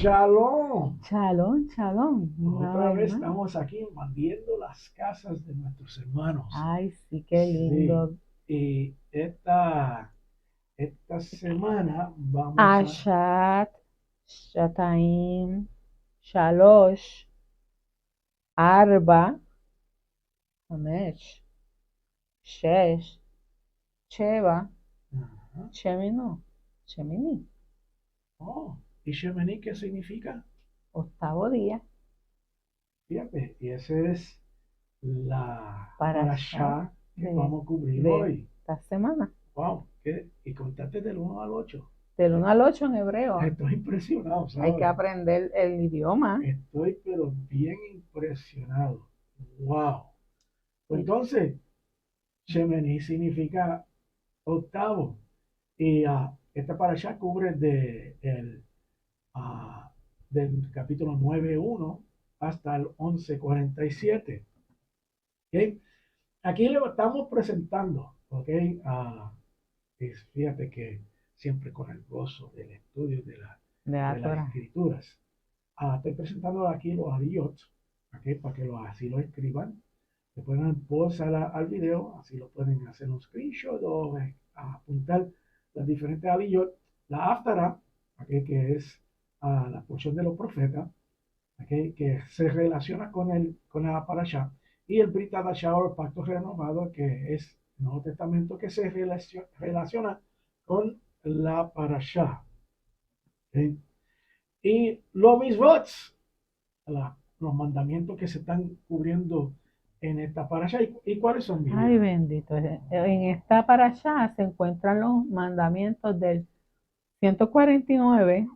Shalom. Shalom, shalom, una Otra vez vez más. estamos aquí invadiendo las casas de nuestros hermanos. Ay, sí, qué Sí, lindo. y esta semana vamos a... Ashat, Shataim, Shalosh, Arba, Hamesh, Shesh, Sheva, Ajá. Shemino, Shemini, Oh, ¿y Shemini qué significa? octavo día, Fíjate, y esa es la Parashat parashá que de, vamos a cubrir de hoy. esta semana. Wow, y contate del 1 al 8. Del 1 al 8 en hebreo. Estoy impresionado, Hay que ¿sabes? aprender el idioma. Estoy pero bien impresionado. Wow. Y- Entonces, Shemini significa octavo. Y esta parasha cubre del capítulo 9:1 hasta el 11:47. ¿Ok? Aquí le estamos presentando, ¿ok? Fíjate que siempre con el gozo del estudio de la de las Torah. escrituras. Estoy presentando aquí los aliyot, ¿ok? Para que así lo escriban. Le ponen pausa al video, así lo pueden hacer un screenshot o apuntar las diferentes aliyot. La aftara, ¿ok? Que es la porción de los profetas, ¿ok? Que se relaciona con la parasha. Y el Brit Hadashah o el pacto renovado, que es el Nuevo Testamento, que se relaciona con la parasha. ¿Ok? Y los misbots, los mandamientos que se están cubriendo en esta parasha. ¿Y cuáles son, mi Ay, vida? bendito. En esta parashá se encuentran los mandamientos del 149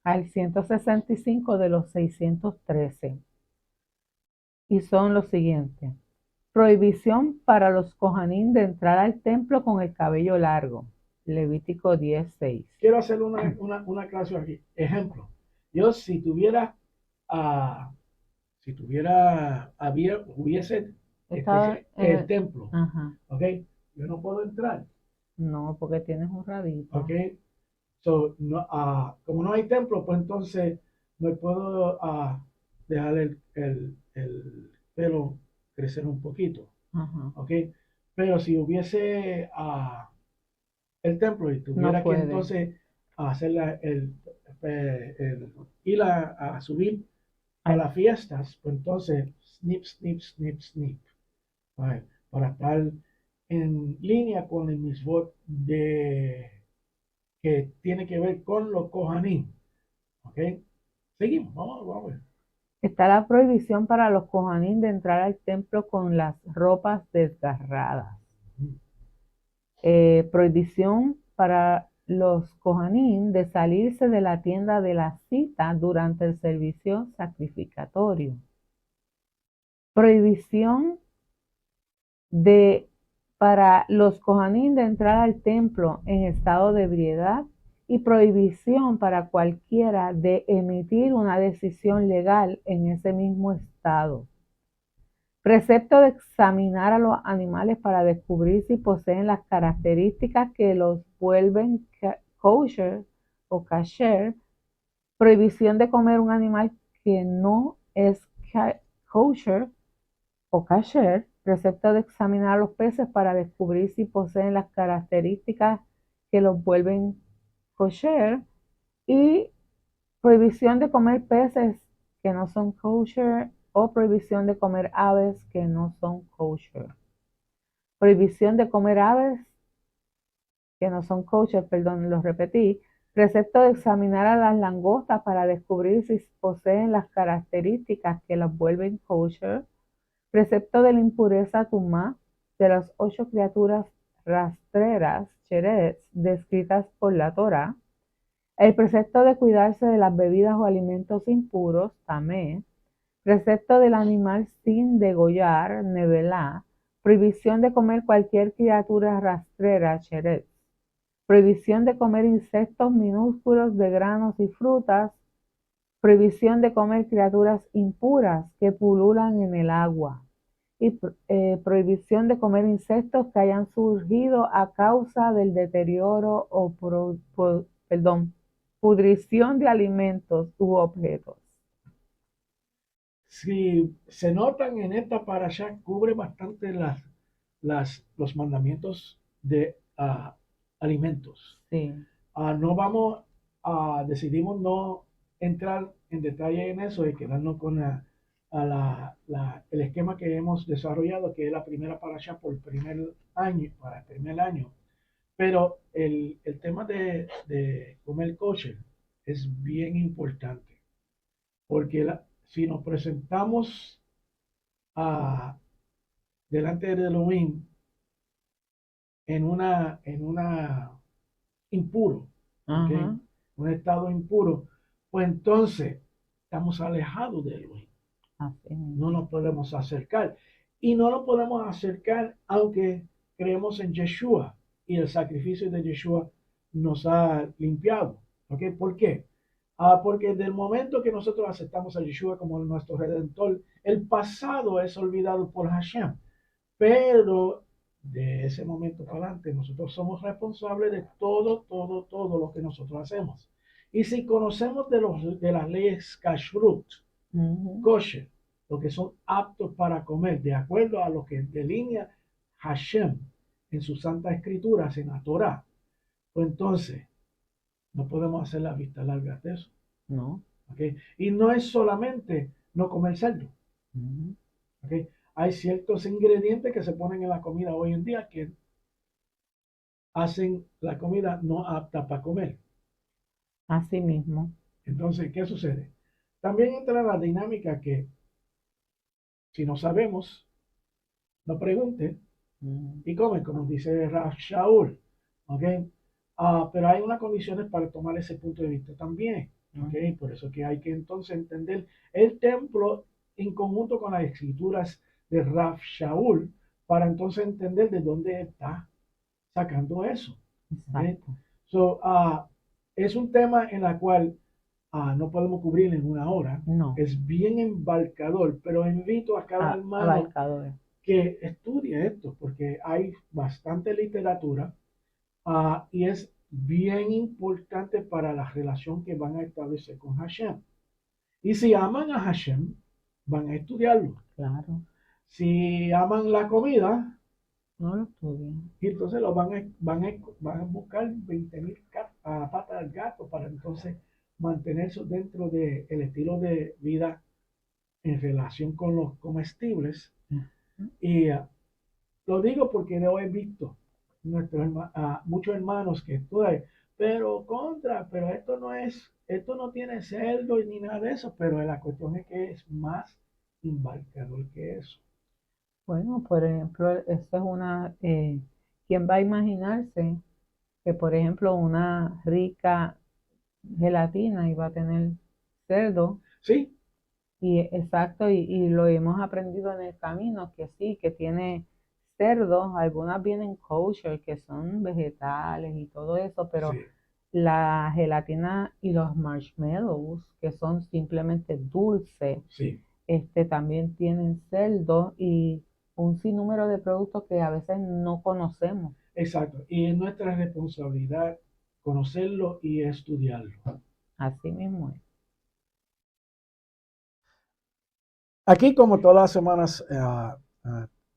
al 165 de los 613. Y son los siguientes. Prohibición para los Kohanim de entrar al templo con el cabello largo. Levítico 10:6. Quiero hacer una aclaración aquí. Ejemplo, yo ah, hubiese Estaba en el el... templo, Ajá. ¿ok? Yo no puedo entrar, No, porque tienes un ¿ok? rabito. So, no, como no hay templo, pues entonces no puedo dejar el pelo crecer un poquito, Ajá. ¿ok? Pero si hubiese el templo y No tuviera que puede. entonces hacer ir a subir a Al- las fiestas, pues entonces snip, snip, snip, snip, ¿vale? Para estar en línea con el misbot que tiene que ver con los Kohanim, ¿ok? Seguimos, vamos a ver. Está la prohibición para los Kohanim de entrar al templo con las ropas desgarradas. Prohibición para los Kohanim de salirse de la tienda de la cita durante el servicio sacrificatorio. Prohibición de para los Kohanim de entrar al templo en estado de ebriedad y prohibición para cualquiera de emitir una decisión legal en ese mismo estado. Precepto de examinar a los animales para descubrir si poseen las características que los vuelven kosher o kasher. Prohibición de comer un animal que no es kosher o kasher. Precepto de examinar a los peces para descubrir si poseen las características que los vuelven kosher. Y prohibición de comer peces que no son kosher o prohibición de comer aves que no son kosher. Prohibición de comer aves que no son kosher, perdón, lo repetí. Precepto de examinar a las langostas para descubrir si poseen las características que las vuelven kosher. Precepto de la impureza tumá de las 8 criaturas rastreras, cherets, descritas por la Torá. El precepto de cuidarse de las bebidas o alimentos impuros, tamé. Precepto del animal sin degollar, nevelá. Prohibición de comer cualquier criatura rastrera, cheret. Prohibición de comer insectos minúsculos de granos y frutas. Prohibición de comer criaturas impuras que pululan en el agua. Y prohibición de comer insectos que hayan surgido a causa del deterioro o pudrición de alimentos u objetos. Si se notan en esta parasha, cubre bastante los mandamientos de alimentos. Sí. No vamos decidimos no entrar en detalle en eso y quedarnos con el esquema que hemos desarrollado, que es la primera parasha por el primer año, para el primer año. Pero el tema de comer kosher es bien importante, porque si nos presentamos delante de Elohim en una impuro, ¿okay? Ajá. Un estado impuro, pues entonces estamos alejados de Elohim. Así No mismo. nos podemos acercar. Y no nos podemos acercar aunque creemos en Yeshua y el sacrificio de Yeshua nos ha limpiado. ¿Okay? ¿Por qué? Porque del momento que nosotros aceptamos a Yeshua como nuestro Redentor, el pasado es olvidado por Hashem. Pero de ese momento para adelante, nosotros somos responsables de todo lo que nosotros hacemos. Y si conocemos de las leyes kashrut, kosher, lo que son aptos para comer, de acuerdo a lo que delinea Hashem en sus santas escrituras, en la Torah, pues entonces no podemos hacer la vista larga de eso. No. ¿Okay? Y no es solamente no comer cerdo. ¿Okay? Hay ciertos ingredientes que se ponen en la comida hoy en día que hacen la comida no apta para comer. Así mismo. Entonces, ¿qué sucede? También entra la dinámica que si no sabemos, no pregunte y come, como dice Rav Shaul. ¿Okay? Pero hay unas condiciones para tomar ese punto de vista también. ¿Okay? Por eso que hay que entonces entender el templo en conjunto con las escrituras de Rav Shaul para entonces entender de dónde está sacando eso. ¿Okay? So, es un tema en el cual no podemos cubrir en una hora. No. Es bien embarcador, pero invito a cada hermano Abarcador. que estudie esto, porque hay bastante literatura y es bien importante para la relación que van a establecer con Hashem. Y si aman a Hashem, van a estudiarlo. Claro. Si aman la comida, no lo estudian. Y entonces van a buscar 20.000 patas al gato para entonces mantenerse dentro del estilo de vida en relación con los comestibles. Y lo digo porque yo he visto muchos hermanos que estudian, pero esto no tiene cerdo ni nada de eso, pero la cuestión es que es más embarcador que eso. Bueno, por ejemplo, esto es ¿quién va a imaginarse que, por ejemplo, una rica gelatina iba a tener cerdo? Sí. Y exacto, y lo hemos aprendido en el camino, que sí, que tiene cerdo, algunas vienen kosher, que son vegetales y todo eso, pero Sí. la gelatina y los marshmallows, que son simplemente dulces, Sí. También tienen cerdo y un sinnúmero de productos que a veces no conocemos. Exacto. Y es nuestra responsabilidad conocerlo y estudiarlo. Así mismo es. Aquí, como todas las semanas,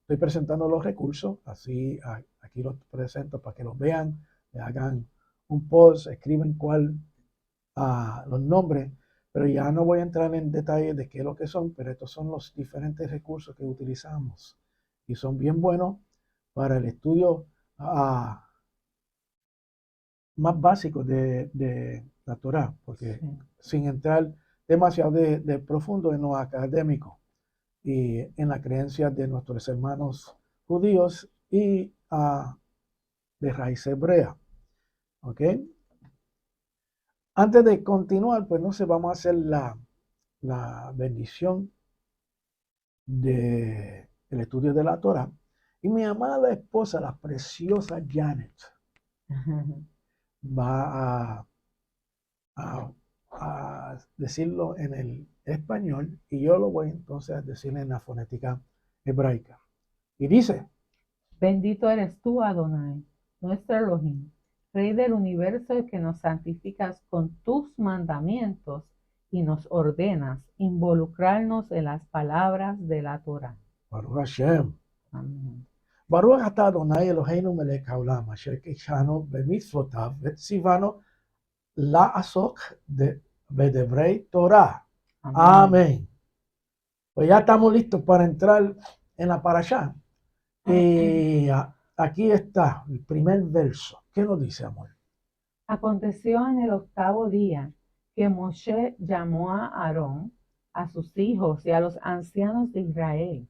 estoy presentando los recursos. Así, aquí los presento para que los vean, le hagan un post, escriben los nombres. Pero ya no voy a entrar en detalle de qué es lo que son, pero estos son los diferentes recursos que utilizamos. Y son bien buenos para el estudio más básico de la Torah, porque Sí. sin entrar demasiado de profundo en lo académico y en la creencia de nuestros hermanos judíos y de raíz hebrea. ¿Ok? Antes de continuar, pues no sé, vamos a hacer la bendición del estudio de la Torah. Y mi amada esposa, la preciosa Janet, va a decirlo en el español y yo lo voy entonces a decir en la fonética hebraica. Y dice: Bendito eres tú, Adonai, nuestro Elohim, Rey del universo, el que nos santificas con tus mandamientos y nos ordenas involucrarnos en las palabras de la Torah. Baruch Hashem. Amén. Baruch atah Adonai Eloheinu melech haolam, asher kishanu b'mitzvotav v'tzivanu la'asok b'devrei Torah. Amén. Pues ya estamos listos para entrar en la parashá. Y aquí está el primer verso. ¿Qué nos dice, amor? Aconteció en el 8º día que Moshe llamó a Aarón, a sus hijos y a los ancianos de Israel.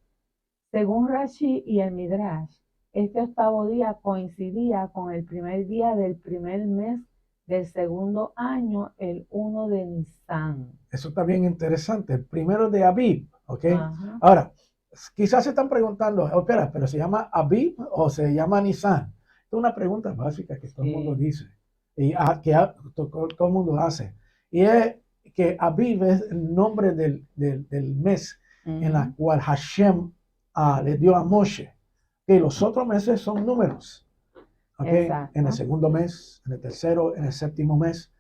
Según Rashi y el Midrash, este 8º día coincidía con el primer día del primer mes del segundo año, el 1 de Nisan. Eso está bien interesante. El primero de Abib, ¿ok? Ajá. Ahora, quizás se están preguntando, espera, ¿pero se llama Abib o se llama Nisan? Es una pregunta básica que todo el mundo dice y que todo el mundo hace. Y es que Abib es el nombre del mes en la cual Hashem le dio a Moshe. Que los otros meses son números. ¿Okay? En el segundo mes, en el tercero, en el séptimo mes,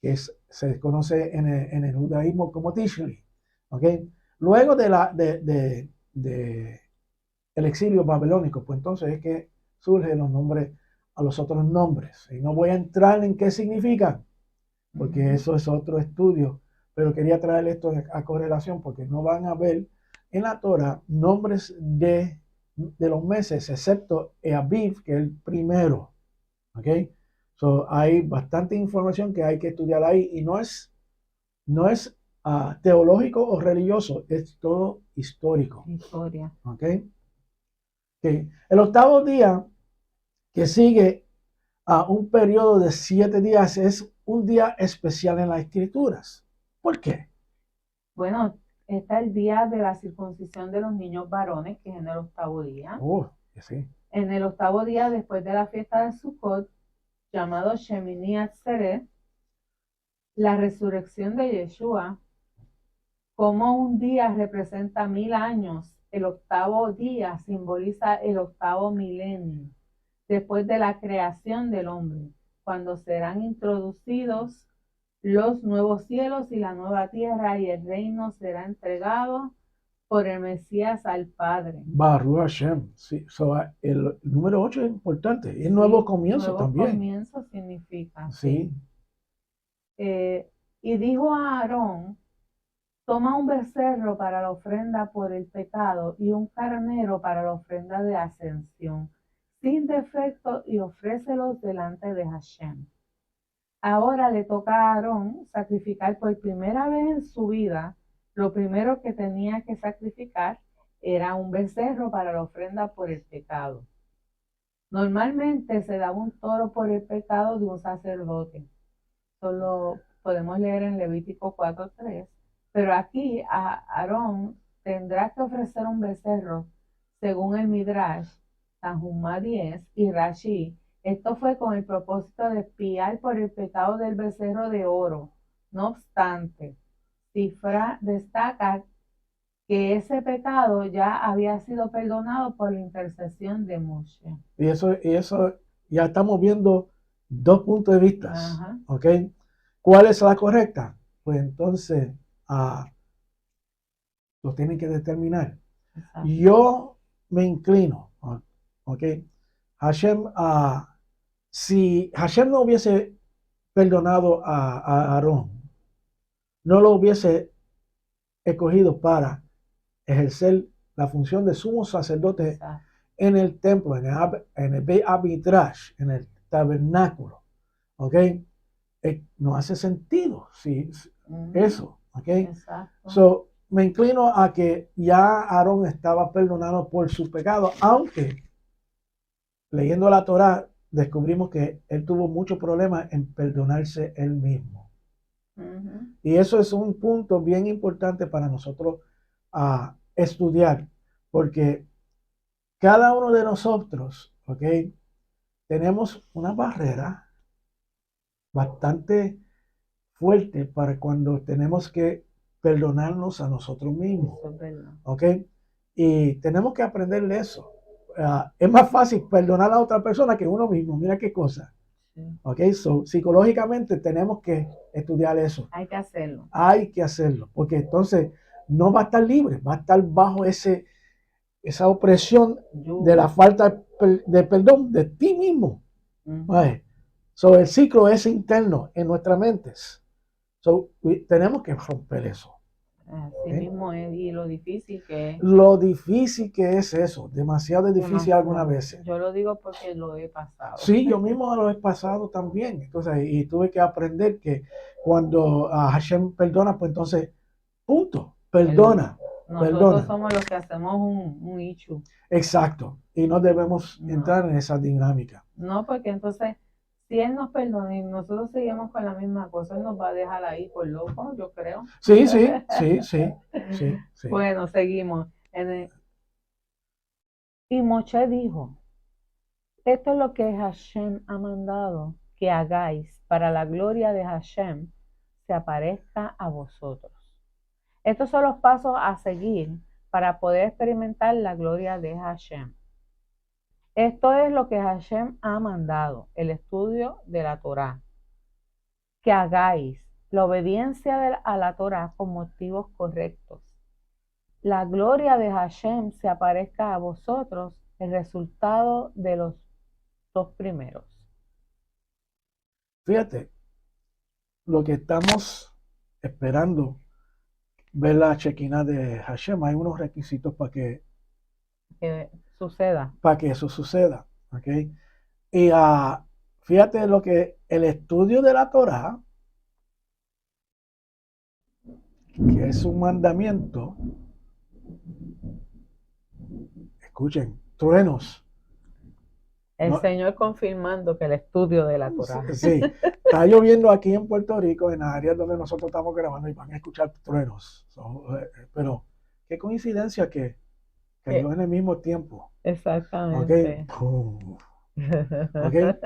que se conoce en el judaísmo como Tishri. ¿Okay? Luego de el exilio babilónico, pues entonces es que surgen los nombres a los otros nombres. Y no voy a entrar en qué significan, porque eso es otro estudio, pero quería traer esto a correlación porque no van a ver en la Torah nombres de los meses, excepto Aviv, que es el primero. ¿Ok? So, hay bastante información que hay que estudiar ahí y no es teológico o religioso, es todo histórico. Historia. ¿Ok? Okay. El 8º día que sigue a un periodo de 7 días es un día especial en las escrituras. ¿Por qué? Bueno, está el día de la circuncisión de los niños varones, que es en el 8º día. Sí. En el 8º día, después de la fiesta de Sukkot, llamado Shemini Atzeret, la resurrección de Yeshua, como un día representa 1000 años, el 8º día simboliza el 8º milenio, después de la creación del hombre, cuando serán introducidos los nuevos cielos y la nueva tierra, y el reino será entregado por el Mesías al Padre. Baruch Hashem. Sí. So, el número 8 es importante. Es nuevo comienzo nuevo también. Comienzo significa. Sí. Y dijo a Aarón: toma un becerro para la ofrenda por el pecado y un carnero para la ofrenda de ascensión, sin defecto, y ofrécelos delante de Hashem. Ahora le toca a Aarón sacrificar por primera vez en su vida. Lo primero que tenía que sacrificar era un becerro para la ofrenda por el pecado. Normalmente se daba un toro por el pecado de un sacerdote. Solo podemos leer en Levítico 4:3. Pero aquí Aarón tendrá que ofrecer un becerro, según el Midrash, Tanhumá 10 y Rashi. Esto fue con el propósito de expiar por el pecado del becerro de oro. No obstante, Sifra destaca que ese pecado ya había sido perdonado por la intercesión de Moshe. Y eso ya estamos viendo dos puntos de vista. ¿Ok? ¿Cuál es la correcta? Pues entonces lo tienen que determinar. Exacto. Yo me inclino. ¿Ok? Hashem, si Hashem no hubiese perdonado a Aarón, no lo hubiese escogido para ejercer la función de sumo sacerdote. Exacto. En el templo, en el Beit Midrash, en el tabernáculo. ¿Ok? No hace sentido eso. ¿Ok? Exacto. So, me inclino a que ya Aarón estaba perdonado por su pecado, aunque leyendo la Torá descubrimos que él tuvo muchos problemas en perdonarse él mismo. Y eso es un punto bien importante para nosotros estudiar, porque cada uno de nosotros, ¿ok? Tenemos una barrera bastante fuerte para cuando tenemos que perdonarnos a nosotros mismos, ¿ok? Y tenemos que aprenderle eso. Es más fácil perdonar a otra persona que uno mismo. Mira qué cosa. Sí. ¿Ok? So, psicológicamente tenemos que estudiar eso. Hay que hacerlo. Hay que hacerlo, porque entonces no va a estar libre, va a estar bajo esa opresión de la falta de perdón de ti mismo. So, el ciclo es interno en nuestras mentes. So, tenemos que romper eso. Así mismo es, y lo difícil que es. Lo difícil que es eso, demasiado difícil algunas veces. Yo lo digo porque lo he pasado. Sí, yo mismo lo he pasado también. Entonces, y tuve que aprender que cuando Hashem perdona, pues entonces, punto, perdona. Nosotros somos los que hacemos un issue. Exacto, y no debemos entrar en esa dinámica. No, porque entonces, si Él nos perdona y nosotros seguimos con la misma cosa, Él nos va a dejar ahí por loco, yo creo. Sí. Bueno, seguimos. Y Moshe dijo, esto es lo que Hashem ha mandado que hagáis para la gloria de Hashem se aparezca a vosotros. Estos son los pasos a seguir para poder experimentar la gloria de Hashem. Esto es lo que Hashem ha mandado, el estudio de la Torá. Que hagáis la obediencia a la Torá con motivos correctos. La gloria de Hashem se aparezca a vosotros, el resultado de los dos primeros. Fíjate, lo que estamos esperando, ver la Shekinah de Hashem, hay unos requisitos para que suceda. Para que eso suceda. ¿Okay? Y fíjate lo que el estudio de la Torá, que es un mandamiento, escuchen, truenos. El Señor confirmando que el estudio de la Torá. Sí, está lloviendo aquí en Puerto Rico, en las áreas donde nosotros estamos grabando, y van a escuchar truenos. Pero qué coincidencia que cayó en el mismo tiempo. Exactamente. ¿Okay?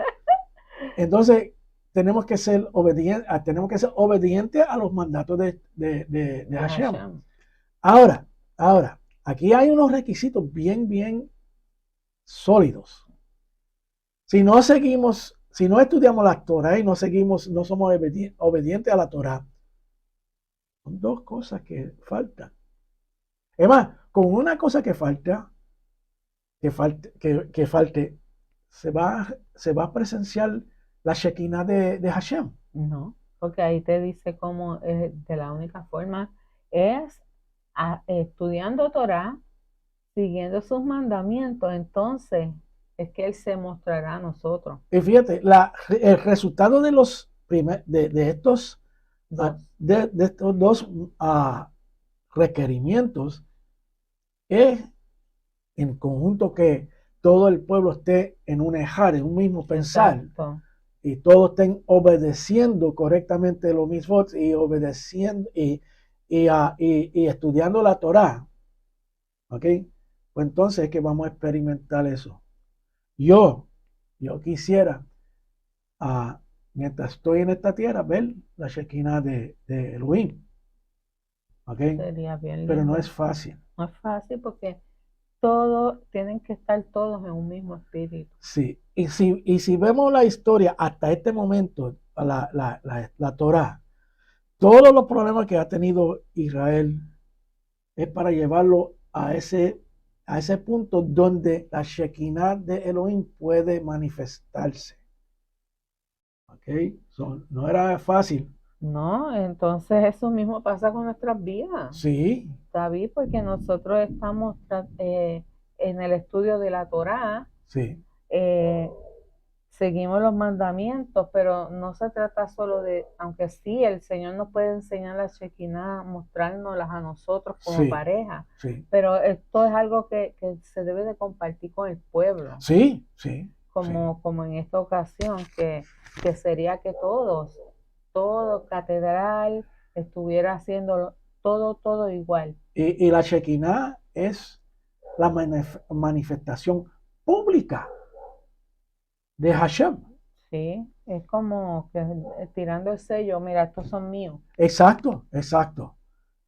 Entonces, tenemos que ser obedientes a los mandatos de Hashem. Ahora, aquí hay unos requisitos bien sólidos. Si no estudiamos la Torah y no somos obedientes a la Torah, son dos cosas que faltan. Es más, con una cosa que falte, se va a presenciar la Shekinah de Hashem. No, porque ahí te dice cómo de la única forma es estudiando Torah, siguiendo sus mandamientos, entonces es que Él se mostrará a nosotros. Y fíjate, el resultado de estos dos requerimientos es en conjunto que todo el pueblo esté en un ejar, en un mismo pensar. Exacto. Y todos estén obedeciendo correctamente los mismos y obedeciendo y estudiando la Torá. ¿Ok? Pues entonces es que vamos a experimentar eso. Yo quisiera, mientras estoy en esta tierra, ver la Shekinah de Elohim. ¿Ok? Sería bien lindo. Pero no es fácil. No es fácil porque tienen que estar todos en un mismo espíritu. Sí, y si vemos la historia hasta este momento, la Torá, todos los problemas que ha tenido Israel es para llevarlo a ese punto donde la Shekinah de Elohim puede manifestarse. ¿Ok? No era fácil. No, entonces eso mismo pasa con nuestras vidas. Sí. David, porque nosotros estamos en el estudio de la Torá. Sí. Seguimos los mandamientos, pero no se trata solo de, aunque sí, el Señor nos puede enseñar la Shekinah, mostrárnoslas a nosotros como pareja, pero esto es algo que se debe de compartir con el pueblo. Sí. Como en esta ocasión, que sería que todo catedral estuviera haciendo todo igual. Y la Shekinah es la manifestación pública de Hashem. Sí, es como que tirando el sello, mira, estos son míos. Exacto.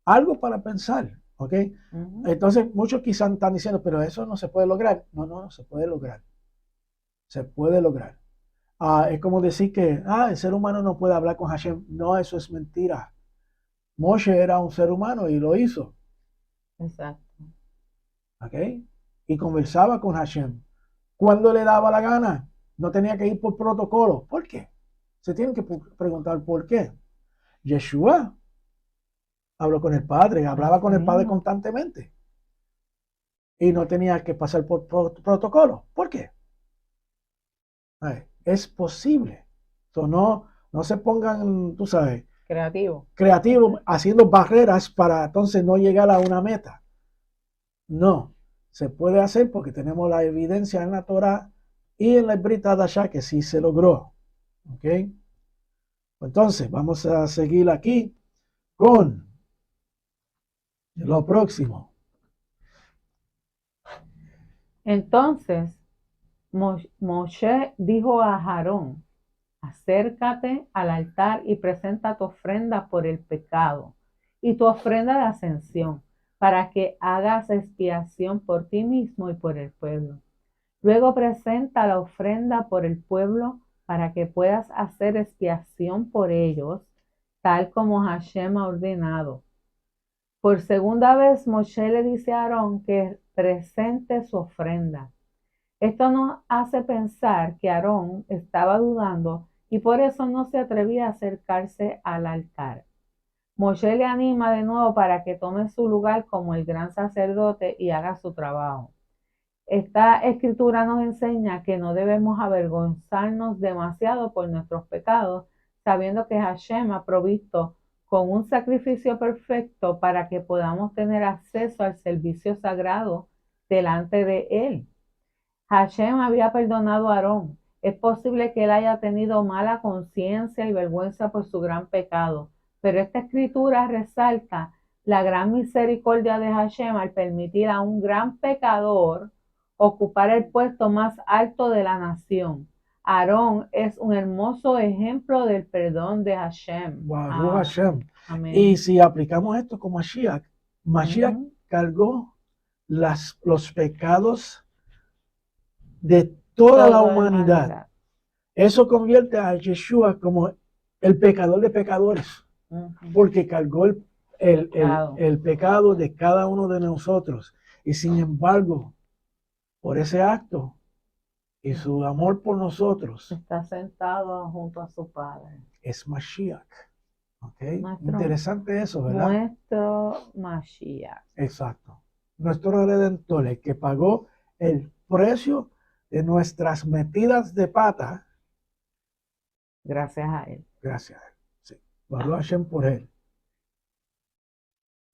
Algo para pensar, ¿ok? Entonces, muchos quizás están diciendo, pero eso no se puede lograr. No se puede lograr. Se puede lograr. Es como decir que el ser humano no puede hablar con Hashem. No, eso es mentira. Moshe era un ser humano y lo hizo. Exacto. ¿Ok? Y conversaba con Hashem. Cuando le daba la gana. No tenía que ir por protocolo. ¿Por qué? Se tienen que preguntar por qué. Yeshua habló con el Padre, hablaba Así con el Padre mismo. constantemente. Y no tenía que pasar por protocolo. ¿Por qué? Es posible. So, no se pongan, tú sabes, Creativo. creativos haciendo barreras para entonces no llegar a una meta. No, se puede hacer porque tenemos la evidencia en la Torah y en la Brit Hadashah que sí se logró. ¿Ok? Entonces, vamos a seguir aquí con lo próximo. Entonces, Moshe dijo a Aarón, acércate al altar y presenta tu ofrenda por el pecado y tu ofrenda de ascensión, para que hagas expiación por ti mismo y por el pueblo. Luego presenta la ofrenda por el pueblo para que puedas hacer expiación por ellos, tal como Hashem ha ordenado. Por segunda vez, Moshe le dice a Aarón que presente su ofrenda. Esto nos hace pensar que Aarón estaba dudando y por eso no se atrevía a acercarse al altar. Moshe le anima de nuevo para que tome su lugar como el gran sacerdote y haga su trabajo. Esta escritura nos enseña que no debemos avergonzarnos demasiado por nuestros pecados, sabiendo que Hashem ha provisto con un sacrificio perfecto para que podamos tener acceso al servicio sagrado delante de Él. Hashem había perdonado a Aarón. Es posible que él haya tenido mala conciencia y vergüenza por su gran pecado, pero esta escritura resalta la gran misericordia de Hashem al permitir a un gran pecador ocupar el puesto más alto de la nación. Aarón es un hermoso ejemplo del perdón de Hashem. Baruch Hashem. Y Amén. si aplicamos esto con Mashiach, Mashiach Ujú. cargó los pecados de toda la Toda la humanidad. humanidad. Eso convierte a Yeshua como el pecador de pecadores, Ujú. porque cargó Claro. el pecado de cada uno de nosotros. Y sin embargo, por ese acto y su amor por nosotros, Está sentado junto a su Padre. es Mashiach. ¿Okay? Nuestro, Interesante eso, ¿verdad? nuestro Mashiach. Exacto. Nuestro Redentor, el que pagó el precio de nuestras metidas de pata, Gracias a Él. gracias a él. Sí. Baruch Hashem por él.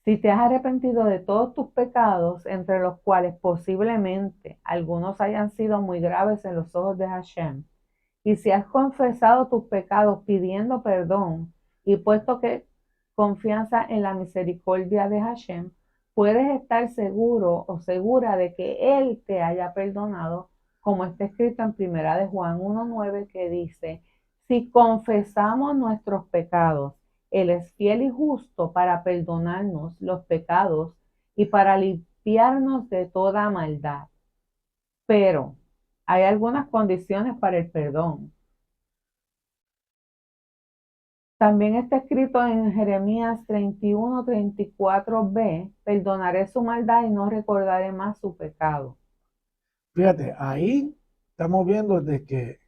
Si te has arrepentido de todos tus pecados, entre los cuales posiblemente algunos hayan sido muy graves en los ojos de Hashem, y si has confesado tus pecados pidiendo perdón y puesto que confianza en la misericordia de Hashem, puedes estar seguro o segura de que Él te haya perdonado, como está escrito en Primera de Juan 1:9 que dice, si confesamos nuestros pecados, Él es fiel y justo para perdonarnos los pecados y para limpiarnos de toda maldad. Pero hay algunas condiciones para el perdón. También está escrito en Jeremías 31:34b, perdonaré su maldad y no recordaré más su pecado. Fíjate, ahí estamos viendo de que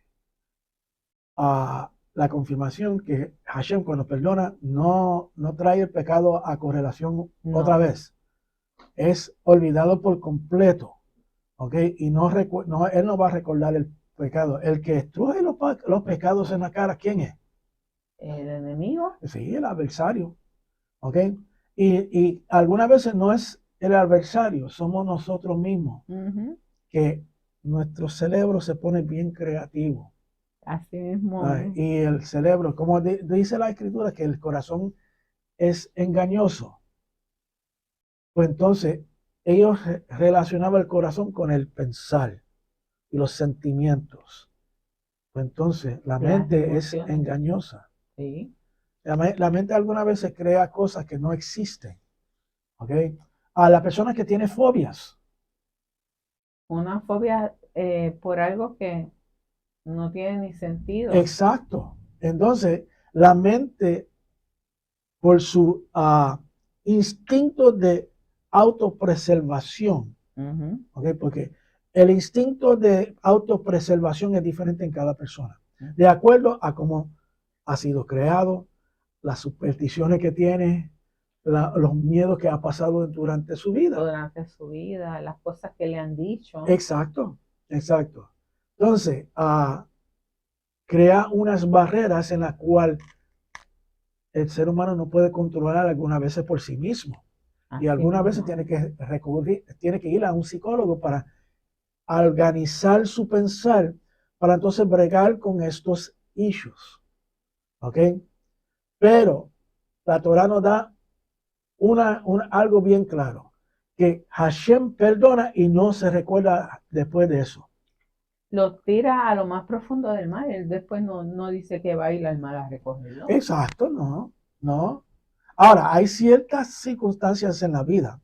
la confirmación que Hashem cuando perdona no trae el pecado a correlación otra No, vez. Es olvidado por completo. ¿Ok? Y él no va a recordar el pecado. El que estruje los pecados en la cara, ¿quién es? el enemigo. Sí, el adversario. ¿Ok? Y algunas veces no es el adversario, somos nosotros mismos, Ujú. que nuestro cerebro se pone bien creativo. Así mismo es. Y el cerebro, como dice la escritura, que el corazón es engañoso. Pues entonces ellos relacionaban el corazón con el pensar y los sentimientos. Pues entonces la Las mente es emociones. engañosa. Sí. La mente algunas veces crea cosas que no existen. ¿Ok? A la persona que tiene fobias. Una fobia por algo que No tiene ni sentido. Exacto. Entonces, la mente, por su instinto de autopreservación, Ujú. ¿ok? Porque el instinto de autopreservación es diferente en cada persona, de acuerdo a cómo ha sido creado, las supersticiones que tiene, los miedos que ha pasado durante su vida. Durante su vida, las cosas que le han dicho. Exacto, exacto. Entonces, crea unas barreras en las cuales el ser humano no puede controlar algunas veces por sí mismo. Y Así algunas veces mismo. tiene que recurrir, tiene que ir a un psicólogo para organizar su pensar, para entonces bregar con estos issues. ¿Ok? Pero la Torah nos da algo bien claro, que Hashem perdona y no se recuerda después de eso. Lo tira a lo más profundo del mar. Él después no dice que va a ir al mar a recogerlo. Exacto, no, no. Ahora, hay ciertas circunstancias en la vida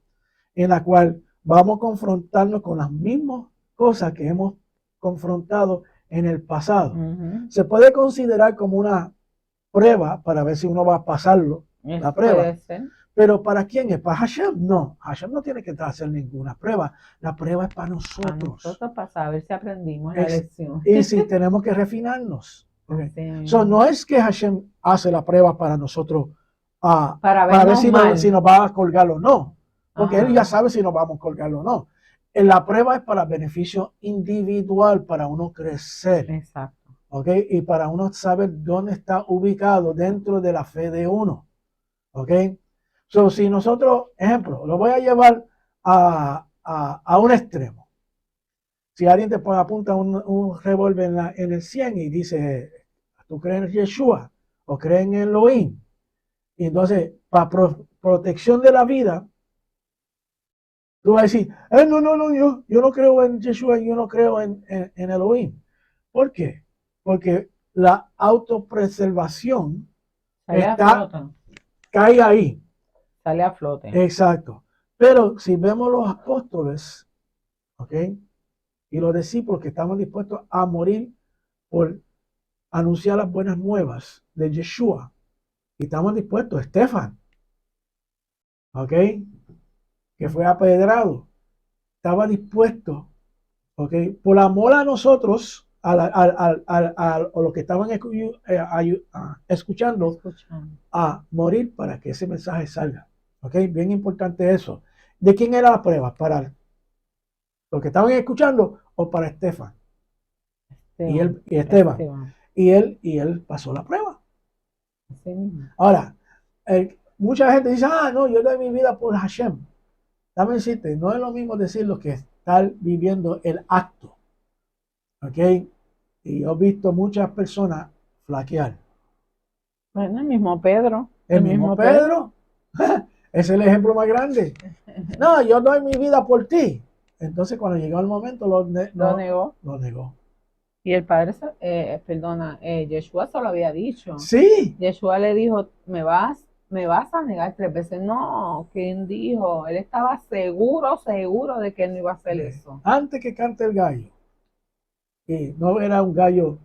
en la cual vamos a confrontarnos con las mismas cosas que hemos confrontado en el pasado. Ujú. Se puede considerar como una prueba para ver si uno va a pasarlo, la Eso prueba. puede ser. Pero ¿para quién es? ¿Para Hashem? No, Hashem no tiene que hacer ninguna prueba. La prueba es para A nosotros. nosotros para saber si aprendimos la lección. Y si tenemos que refinarnos. Okay. Así So, mismo. no es que Hashem hace la prueba para nosotros, Para para ver vernos si mal. nos va a colgar o no. Porque Él ya Ajá. sabe si nos vamos a colgar o no. La prueba es para beneficio individual, para uno crecer. Exacto. ¿Okay? Y para uno saber dónde está ubicado dentro de la fe de uno. ¿Ok? So, si nosotros, ejemplo, lo voy a llevar a un extremo. Si alguien te apunta un revólver en el 100 y dice, ¿tú crees en Yeshua o crees en Elohim? Y entonces, para protección de la vida, tú vas a decir, no, yo no creo en Yeshua, yo no creo en Elohim. ¿Por qué? Porque la autopreservación Sale a está, flote. cae ahí. Sale a flote. Exacto. Pero si vemos los apóstoles, ¿ok? Y los discípulos que estaban dispuestos a morir por anunciar las buenas nuevas de Yeshua, y estaban dispuestos, Estefan, ¿ok? Que fue apedrado, estaba dispuesto, ¿ok? Por amor a nosotros, a los que estaban escuchando, Escuchando. a morir para que ese mensaje salga. ¿Ok? Bien importante eso. ¿De quién era la prueba? ¿Para los que estaban escuchando o para Estefan? Esteban. Y Esteban. Esteban. Y él pasó la prueba. Así mismo. Ahora, mucha gente dice, no, yo doy mi vida por Hashem. Dame decirte, no es lo mismo decirlo que estar viviendo el acto. ¿Ok? Y yo he visto muchas personas flaquear. Bueno, el mismo Pedro. El mismo Pedro, es el ejemplo más grande. No, yo doy mi vida por ti. Entonces, cuando llegó el momento, Lo negó. lo negó. Y el padre, perdona, Yeshua se lo había dicho. Sí. Yeshua le dijo, me vas a negar 3 veces. No, ¿quién dijo? Él estaba seguro de que él no iba a hacer eso. Antes que cante el gallo. Y no era un gallo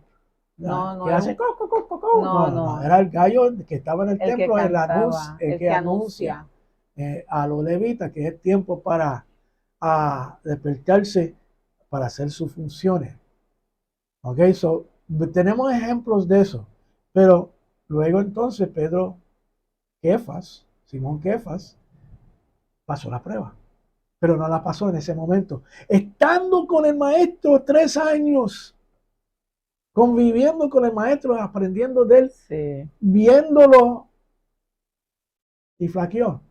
No que era hace un, co, co, co, co, co. No. no, Era el gallo que estaba en el el que templo, cantaba, el el que que anuncia anuncia. a los levitas que es tiempo para despertarse para hacer sus funciones. Ok, so tenemos ejemplos de eso. Pero luego entonces Simón Kefas, pasó la prueba. Pero no la pasó en ese momento. Estando con el maestro 3 años, conviviendo con el maestro, aprendiendo de él, Sí. viéndolo y flaqueó.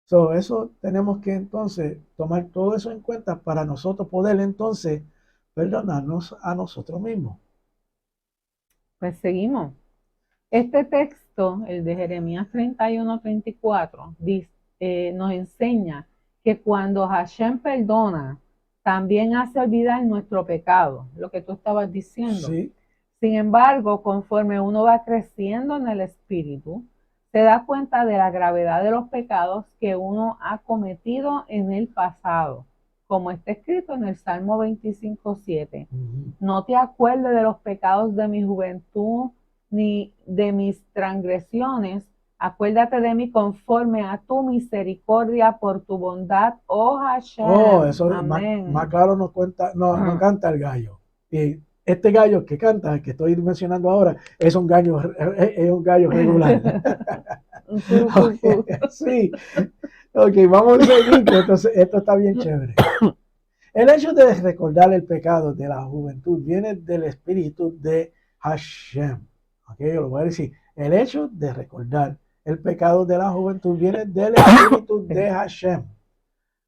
So, eso tenemos que entonces tomar todo eso en cuenta para nosotros poder entonces perdonarnos a nosotros mismos. Pues seguimos. Este texto, el de Jeremías 31-34, nos enseña que cuando Hashem perdona, también hace olvidar nuestro pecado, lo que tú estabas diciendo. Sí. Sin embargo, conforme uno va creciendo en el espíritu, se da cuenta de la gravedad de los pecados que uno ha cometido en el pasado. como está escrito en el Salmo 25:7. Ujú. No te acuerdes de los pecados de mi juventud, ni de mis transgresiones. Acuérdate de mí conforme a tu misericordia por tu bondad, oh Oh, Hashem. eso más Amén. claro no cuenta, no canta el gallo. Y este gallo que canta, el que estoy mencionando ahora, es un gallo regular. Un curucucú. Ok, sí, ok, vamos a seguir, que esto está bien chévere. El hecho de recordar el pecado de la juventud viene del espíritu de Hashem. Ok, yo lo voy a decir. El hecho de recordar el pecado de la juventud viene del espíritu de Hashem.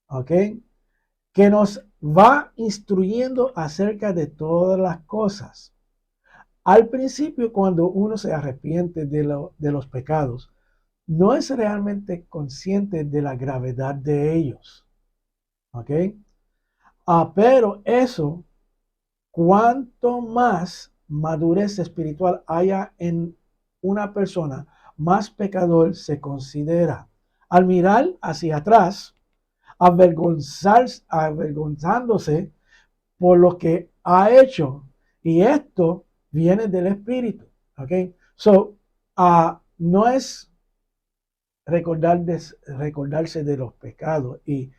Ok, que nos va instruyendo acerca de todas las cosas. Al principio, cuando uno se arrepiente de los pecados, no es realmente consciente de la gravedad de ellos. ¿Ok? Pero eso, cuanto más madurez espiritual haya en una persona, más pecador se considera. Al mirar hacia atrás, avergonzándose por lo que ha hecho. Y esto viene del Espíritu. ¿Ok? So, no es recordarse de los pecados y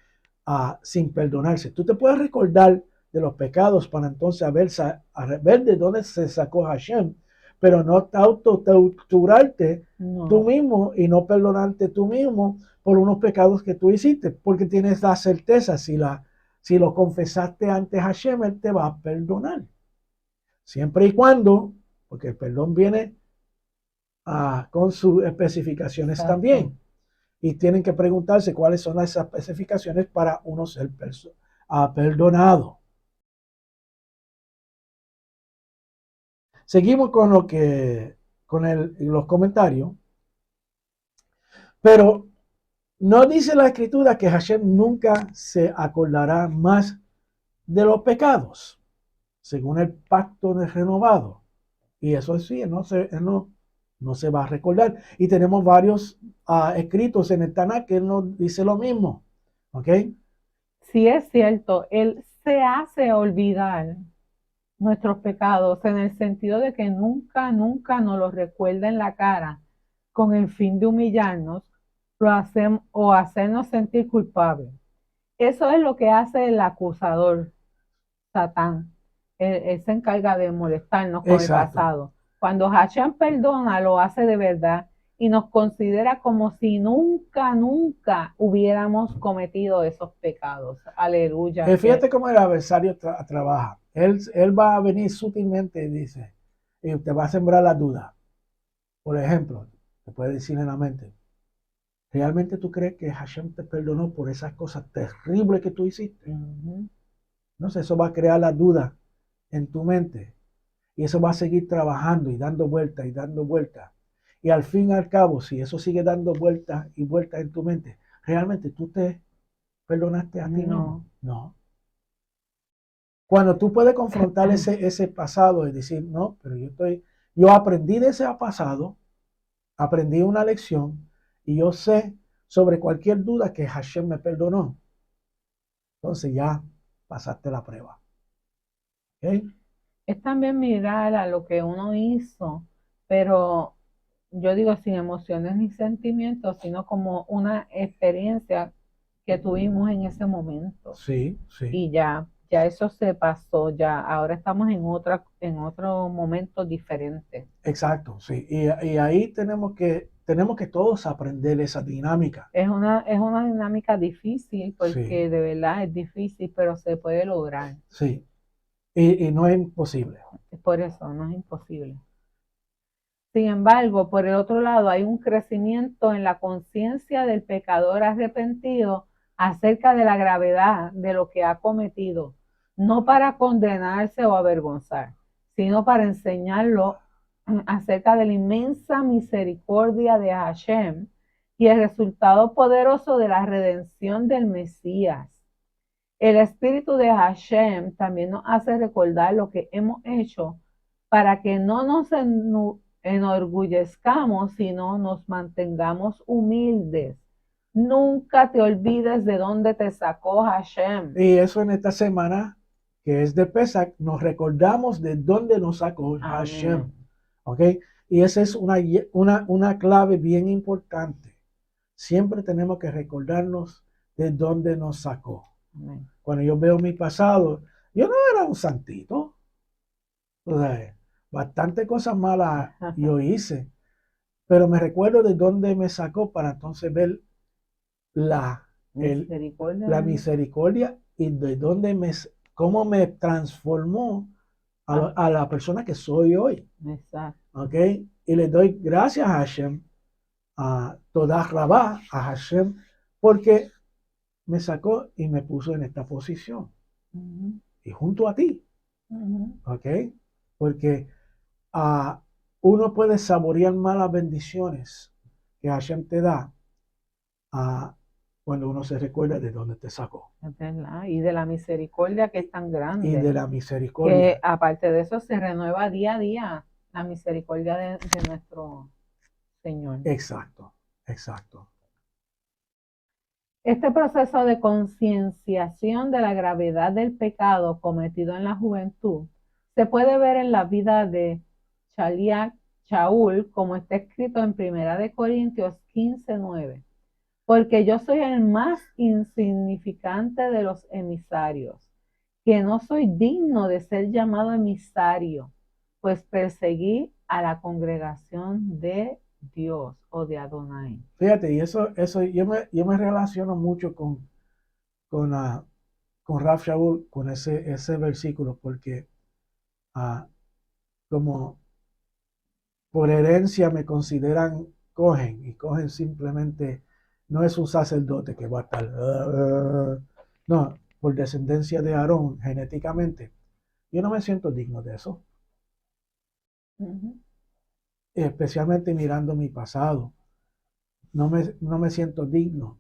sin perdonarse. Tú te puedes recordar de los pecados para entonces ver de dónde se sacó Hashem, pero no autotorturarte tú mismo y no perdonarte tú mismo por unos pecados que tú hiciste, porque tienes la certeza, si lo confesaste ante Hashem, Él te va a perdonar. Siempre y cuando, porque el perdón viene con sus especificaciones Exacto. también. Y tienen que preguntarse cuáles son esas especificaciones para uno ser perdonado. Seguimos con los comentarios, pero no dice la escritura que Hashem nunca se acordará más de los pecados, según el pacto de renovado. Y eso sí, no se va a recordar. Y tenemos varios escritos en el Tanakh que él nos dice lo mismo. ¿Ok? Sí es cierto, Él se hace olvidar nuestros pecados en el sentido de que nunca, nunca nos los recuerda en la cara con el fin de humillarnos o hacernos sentir culpables. Eso es lo que hace el acusador, Satán. Él se encarga de molestarnos con el Exacto. pasado. Cuando Hashem perdona, lo hace de verdad y nos considera como si nunca, nunca hubiéramos cometido esos pecados. Aleluya. Fíjate cómo el adversario trabaja. Él va a venir sutilmente y dice, y te va a sembrar la duda. Por ejemplo, te puede decir en la mente, ¿realmente tú crees que Hashem te perdonó por esas cosas terribles que tú hiciste? No sé, eso va a crear la duda en tu mente. Y eso va a seguir trabajando y dando vueltas y dando vueltas. Y al fin y al cabo, si eso sigue dando vueltas y vueltas en tu mente, ¿realmente tú te perdonaste a ti mismo? No. Cuando tú puedes confrontar ese pasado y decir, no, pero yo aprendí de ese pasado, aprendí una lección y yo sé sobre cualquier duda que Hashem me perdonó. Entonces ya pasaste la prueba. ¿Okay? Es también mirar a lo que uno hizo, pero yo digo sin emociones ni sentimientos, sino como una experiencia que tuvimos en ese momento. Sí, sí. Y ya eso se pasó, ya ahora estamos en otro momento diferente. Exacto, sí. Y ahí tenemos que todos aprender esa dinámica. Es una dinámica difícil porque Sí, de verdad es difícil, pero se puede lograr. sí. Y no es imposible. Por eso no es imposible. Sin embargo, por el otro lado, hay un crecimiento en la conciencia del pecador arrepentido acerca de la gravedad de lo que ha cometido, no para condenarse o avergonzar, sino para enseñarlo acerca de la inmensa misericordia de Hashem y el resultado poderoso de la redención del Mesías. El Espíritu de Hashem también nos hace recordar lo que hemos hecho para que no nos enorgullezcamos, sino nos mantengamos humildes. Nunca te olvides de dónde te sacó Hashem. Y eso en esta semana, que es de Pesach, nos recordamos de dónde nos sacó Hashem. Amén. ¿Ok? Y esa es una clave bien importante. Siempre tenemos que recordarnos de dónde nos sacó. Amén. Cuando yo veo mi pasado, yo no era un santito. O sea, bastante cosas malas yo hice, pero me recuerdo de dónde me sacó para entonces ver la Misericordia. misericordia y de dónde cómo me transformó a la persona que soy hoy. Exacto. ¿Ok? Y le doy gracias a Hashem, a Todah Rabá, a Hashem, porque me sacó y me puso en esta posición. Y junto a ti. ¿Ok? Porque uno puede saborear más las bendiciones que Hashem te da cuando uno se recuerda de dónde te sacó. Es verdad. Y de la misericordia que es tan grande. Y de la misericordia. Que aparte de eso se renueva día a día la misericordia de nuestro Señor. Exacto, exacto. Este proceso de concienciación de la gravedad del pecado cometido en la juventud se puede ver en la vida de Shaul, como está escrito en 1 Corintios 15:9. Porque yo soy el más insignificante de los emisarios, que no soy digno de ser llamado emisario, pues perseguí a la congregación de Dios o de Adonai. Fíjate, y eso yo me relaciono mucho con Rav Shaul, con ese versículo, porque como por herencia me consideran Cohen, y Cohen simplemente no es un sacerdote que va a estar, no, por descendencia de Aarón genéticamente. Yo no me siento digno de eso. Especialmente mirando mi pasado. No me siento digno.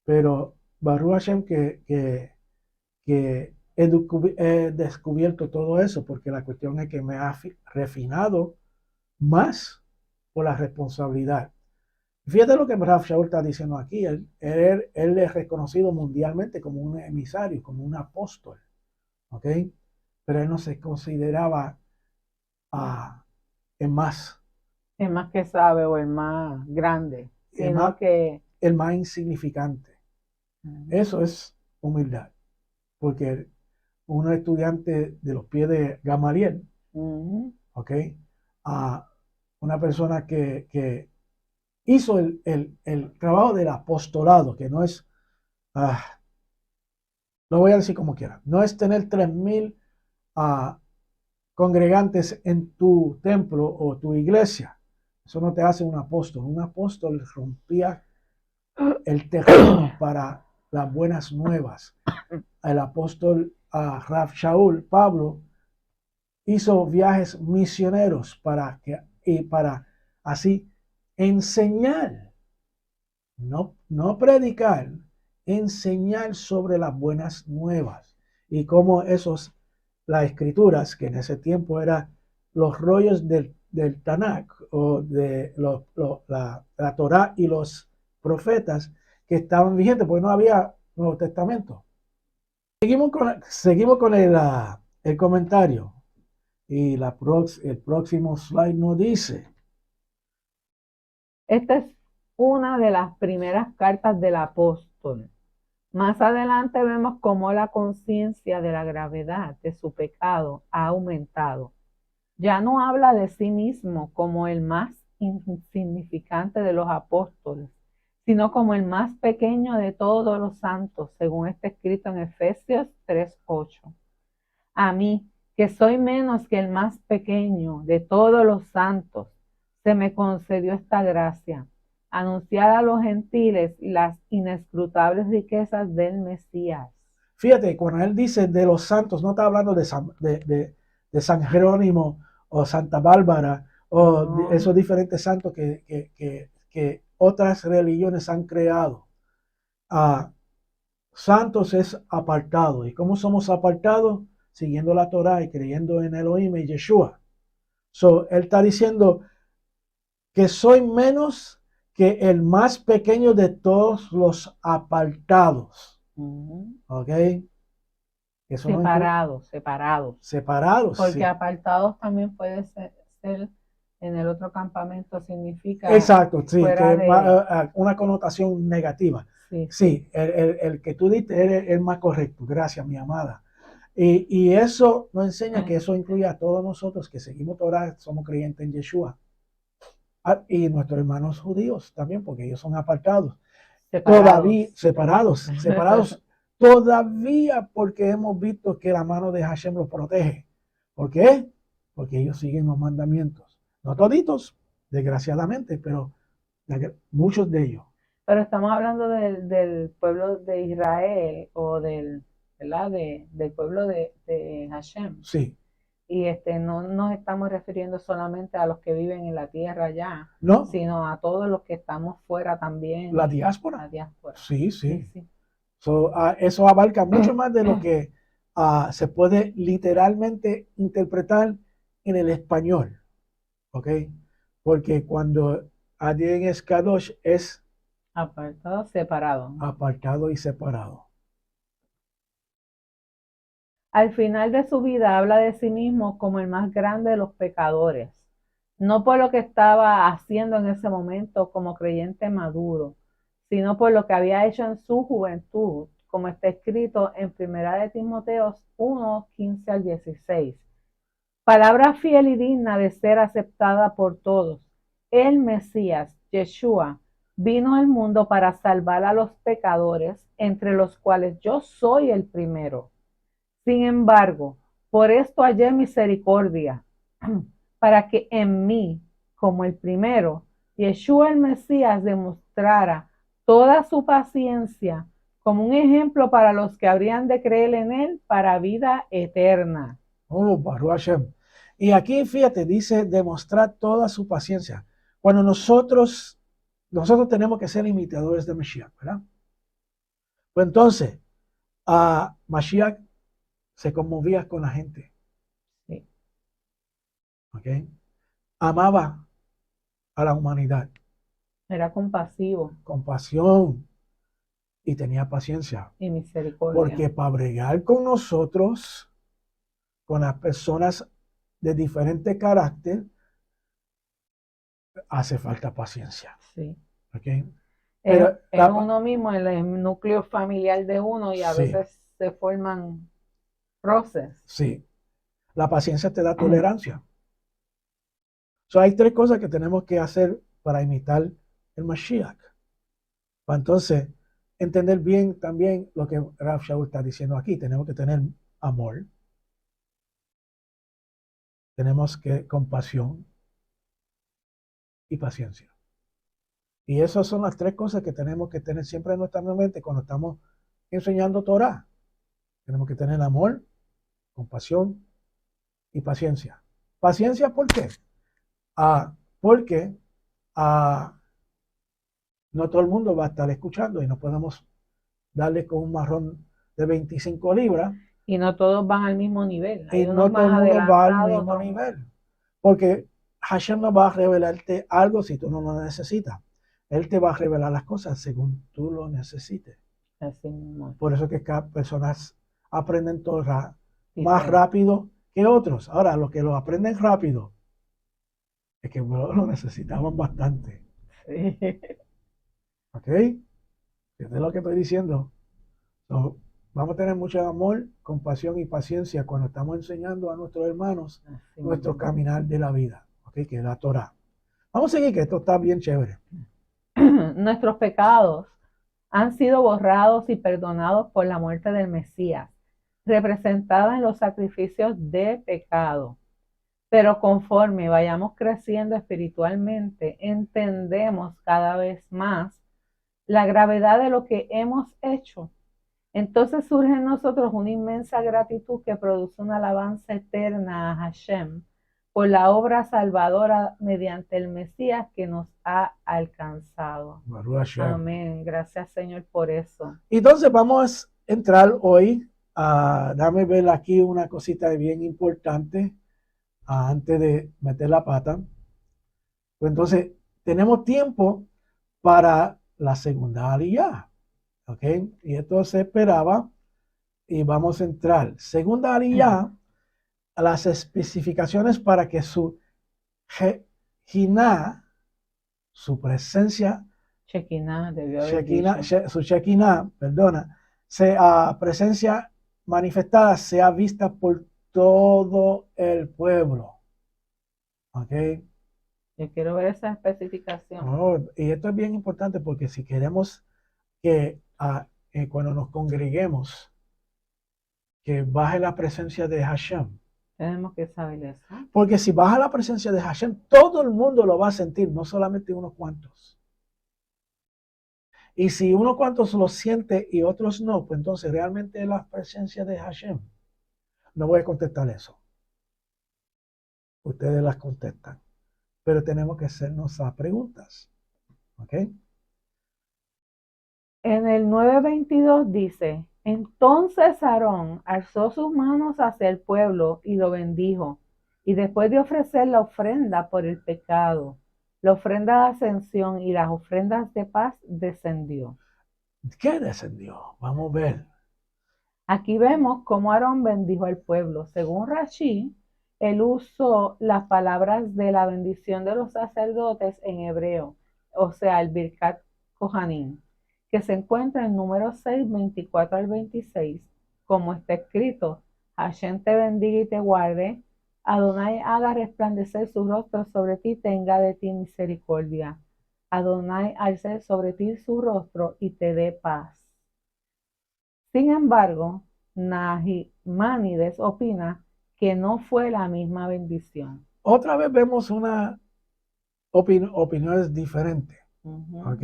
Pero Baruch Hashem que he descubierto todo eso, porque la cuestión es que me ha refinado más por la responsabilidad. Fíjate lo que Rav Shaul está diciendo aquí. Él es reconocido mundialmente como un emisario, como un apóstol. ¿Ok? Pero él no se consideraba el más que sabe o el más grande, sino el más insignificante. Eso es humildad. Porque uno estudiante de los pies de Gamaliel, ¿ok? Una persona que hizo el trabajo del apostolado, que no es, lo voy a decir como quiera, no es tener 3,000 congregantes en tu templo o tu iglesia. Eso no te hace un apóstol. Un apóstol rompía el terreno para las buenas nuevas. El apóstol Rav Shaul, Pablo, hizo viajes misioneros para así enseñar, no predicar, enseñar sobre las buenas nuevas y cómo las escrituras, que en ese tiempo eran los rollos del Tanakh o de la Torá y los profetas que estaban vigentes, porque no había Nuevo Testamento. Seguimos con el comentario. Y el próximo slide nos dice. Esta es una de las primeras cartas del apóstol. Más adelante vemos cómo la conciencia de la gravedad de su pecado ha aumentado. Ya no habla de sí mismo como el más insignificante de los apóstoles, sino como el más pequeño de todos los santos, según está escrito en Efesios 3:8. A mí, que soy menos que el más pequeño de todos los santos, se me concedió esta gracia, anunciar a los gentiles las inescrutables riquezas del Mesías. Fíjate, cuando él dice de los santos, no está hablando de San Jerónimo o Santa Bárbara o de esos diferentes santos que otras religiones han creado. Santos es apartado. ¿Y cómo somos apartados? Siguiendo la Torah y creyendo en Elohim y Yeshua. Él está diciendo que soy menos que el más pequeño de todos los apartados. ¿Ok? Eso no Separados. separados, Porque sí. apartados también puede ser en el otro campamento, significa Exacto, sí, que fuera es de... una connotación negativa. Sí, Sí, el que tú diste es el más correcto. Gracias, mi amada. Y eso nos enseña que eso incluye a todos nosotros que seguimos Torah, somos creyentes en Yeshua. Y nuestros hermanos judíos también, porque ellos son apartados. Todavía separados, todavía porque hemos visto que la mano de Hashem los protege. ¿Por qué? Porque ellos siguen los mandamientos. No toditos, desgraciadamente, pero muchos de ellos. Pero estamos hablando del pueblo de Israel o ¿verdad? Del pueblo de Hashem. Sí. Y no nos estamos refiriendo solamente a los que viven en la tierra ya, ¿No? sino a todos los que estamos fuera también. La diáspora. La diáspora. Sí, sí. Eso abarca mucho más de lo que se puede literalmente interpretar en el español. ¿Ok? Porque cuando alguien es Kadosh es Apartado, separado. apartado y separado. Al final de su vida habla de sí mismo como el más grande de los pecadores, no por lo que estaba haciendo en ese momento como creyente maduro, sino por lo que había hecho en su juventud, como está escrito en 1 de Timoteo 1, 15 al 16. Palabra fiel y digna de ser aceptada por todos. El Mesías, Yeshua, vino al mundo para salvar a los pecadores, entre los cuales yo soy el primero. Sin embargo, por esto hallé misericordia, para que en mí, como el primero, Yeshua el Mesías demostrara toda su paciencia como un ejemplo para los que habrían de creer en él para vida eterna. Oh, Baruch Hashem. Y aquí, fíjate, dice demostrar toda su paciencia. Cuando nosotros tenemos que ser imitadores de Mashiach, ¿verdad? Pues entonces, Mashiach se conmovía con la gente. Sí. ¿Ok? Amaba a la humanidad. Era compasivo. Compasión. Y tenía paciencia. Y misericordia. Porque para bregar con nosotros, con las personas de diferente carácter, hace falta paciencia. Sí. ¿Okay? Pero es uno mismo, el núcleo familiar de uno, y a sí, veces se forman roces. Sí. La paciencia te da tolerancia. Hay tres cosas que tenemos que hacer para imitar el Mashiach. Para entonces entender bien también lo que Rav Shaul está diciendo aquí. Tenemos que tener amor. Tenemos que compasión y paciencia. Y esas son las tres cosas que tenemos que tener siempre en nuestra mente cuando estamos enseñando Torah. Tenemos que tener amor, compasión y paciencia. ¿Paciencia por qué? Porque no todo el mundo va a estar escuchando y no podemos darle con un marrón de 25 libras. Y no todos van al mismo nivel. Y no todo el mundo va al mismo nivel. Porque Hashem no va a revelarte algo si tú no lo necesitas. Él te va a revelar las cosas según tú lo necesites. Así mismo. Por eso que cada persona aprenden todo más rápido que otros. Ahora, los que lo aprenden rápido es que lo necesitaban bastante. Sí. ¿Ok? Es lo que estoy diciendo. Vamos a tener mucho amor, compasión y paciencia cuando estamos enseñando a nuestros hermanos nuestro caminar de la vida, ¿okay? Que es la Torah. Vamos a seguir, que esto está bien chévere. Nuestros pecados han sido borrados y perdonados por la muerte del Mesías, representada en los sacrificios de pecado. Pero conforme vayamos creciendo espiritualmente, entendemos cada vez más la gravedad de lo que hemos hecho. Entonces surge en nosotros una inmensa gratitud que produce una alabanza eterna a Hashem por la obra salvadora mediante el Mesías que nos ha alcanzado. Amén. Gracias, Señor, por eso. Entonces vamos a entrar hoy dame ver aquí una cosita bien importante antes de meter la pata. Pues entonces tenemos tiempo para la segunda aliyah. ¿Ok? Y esto se esperaba y vamos a entrar. Segunda aliyah, a las especificaciones para que su Shekinah, su presencia, Shekinah debió haber dicho. su Shekinah, perdona, presencia manifestada sea vista por todo el pueblo. ¿Ok? Yo quiero ver esa especificación. Oh, y esto es bien importante porque si queremos que cuando nos congreguemos, que baje la presencia de Hashem. Tenemos que saber eso. Porque si baja la presencia de Hashem, todo el mundo lo va a sentir, no solamente unos cuantos. Y si unos cuantos lo sienten y otros no, pues entonces realmente es la presencia de Hashem. No voy a contestar eso. Ustedes las contestan. Pero tenemos que hacernos las preguntas. ¿Ok? En el 9:22 dice, entonces Aarón alzó sus manos hacia el pueblo y lo bendijo. Y después de ofrecer la ofrenda por el pecado, la ofrenda de ascensión y las ofrendas de paz, descendió. ¿Qué descendió? Vamos a ver. Aquí vemos cómo Aarón bendijo al pueblo. Según Rashi, él usó las palabras de la bendición de los sacerdotes en hebreo, o sea, el Birkat Kohanim, que se encuentra en número 6, 24 al 26, como está escrito: Hashem te bendiga y te guarde, Adonai haga resplandecer su rostro sobre ti, tenga de ti misericordia. Adonai alce sobre ti su rostro y te dé paz. Sin embargo, Nahimanides opina que no fue la misma bendición. Otra vez vemos una opiniones diferentes. ¿Ok?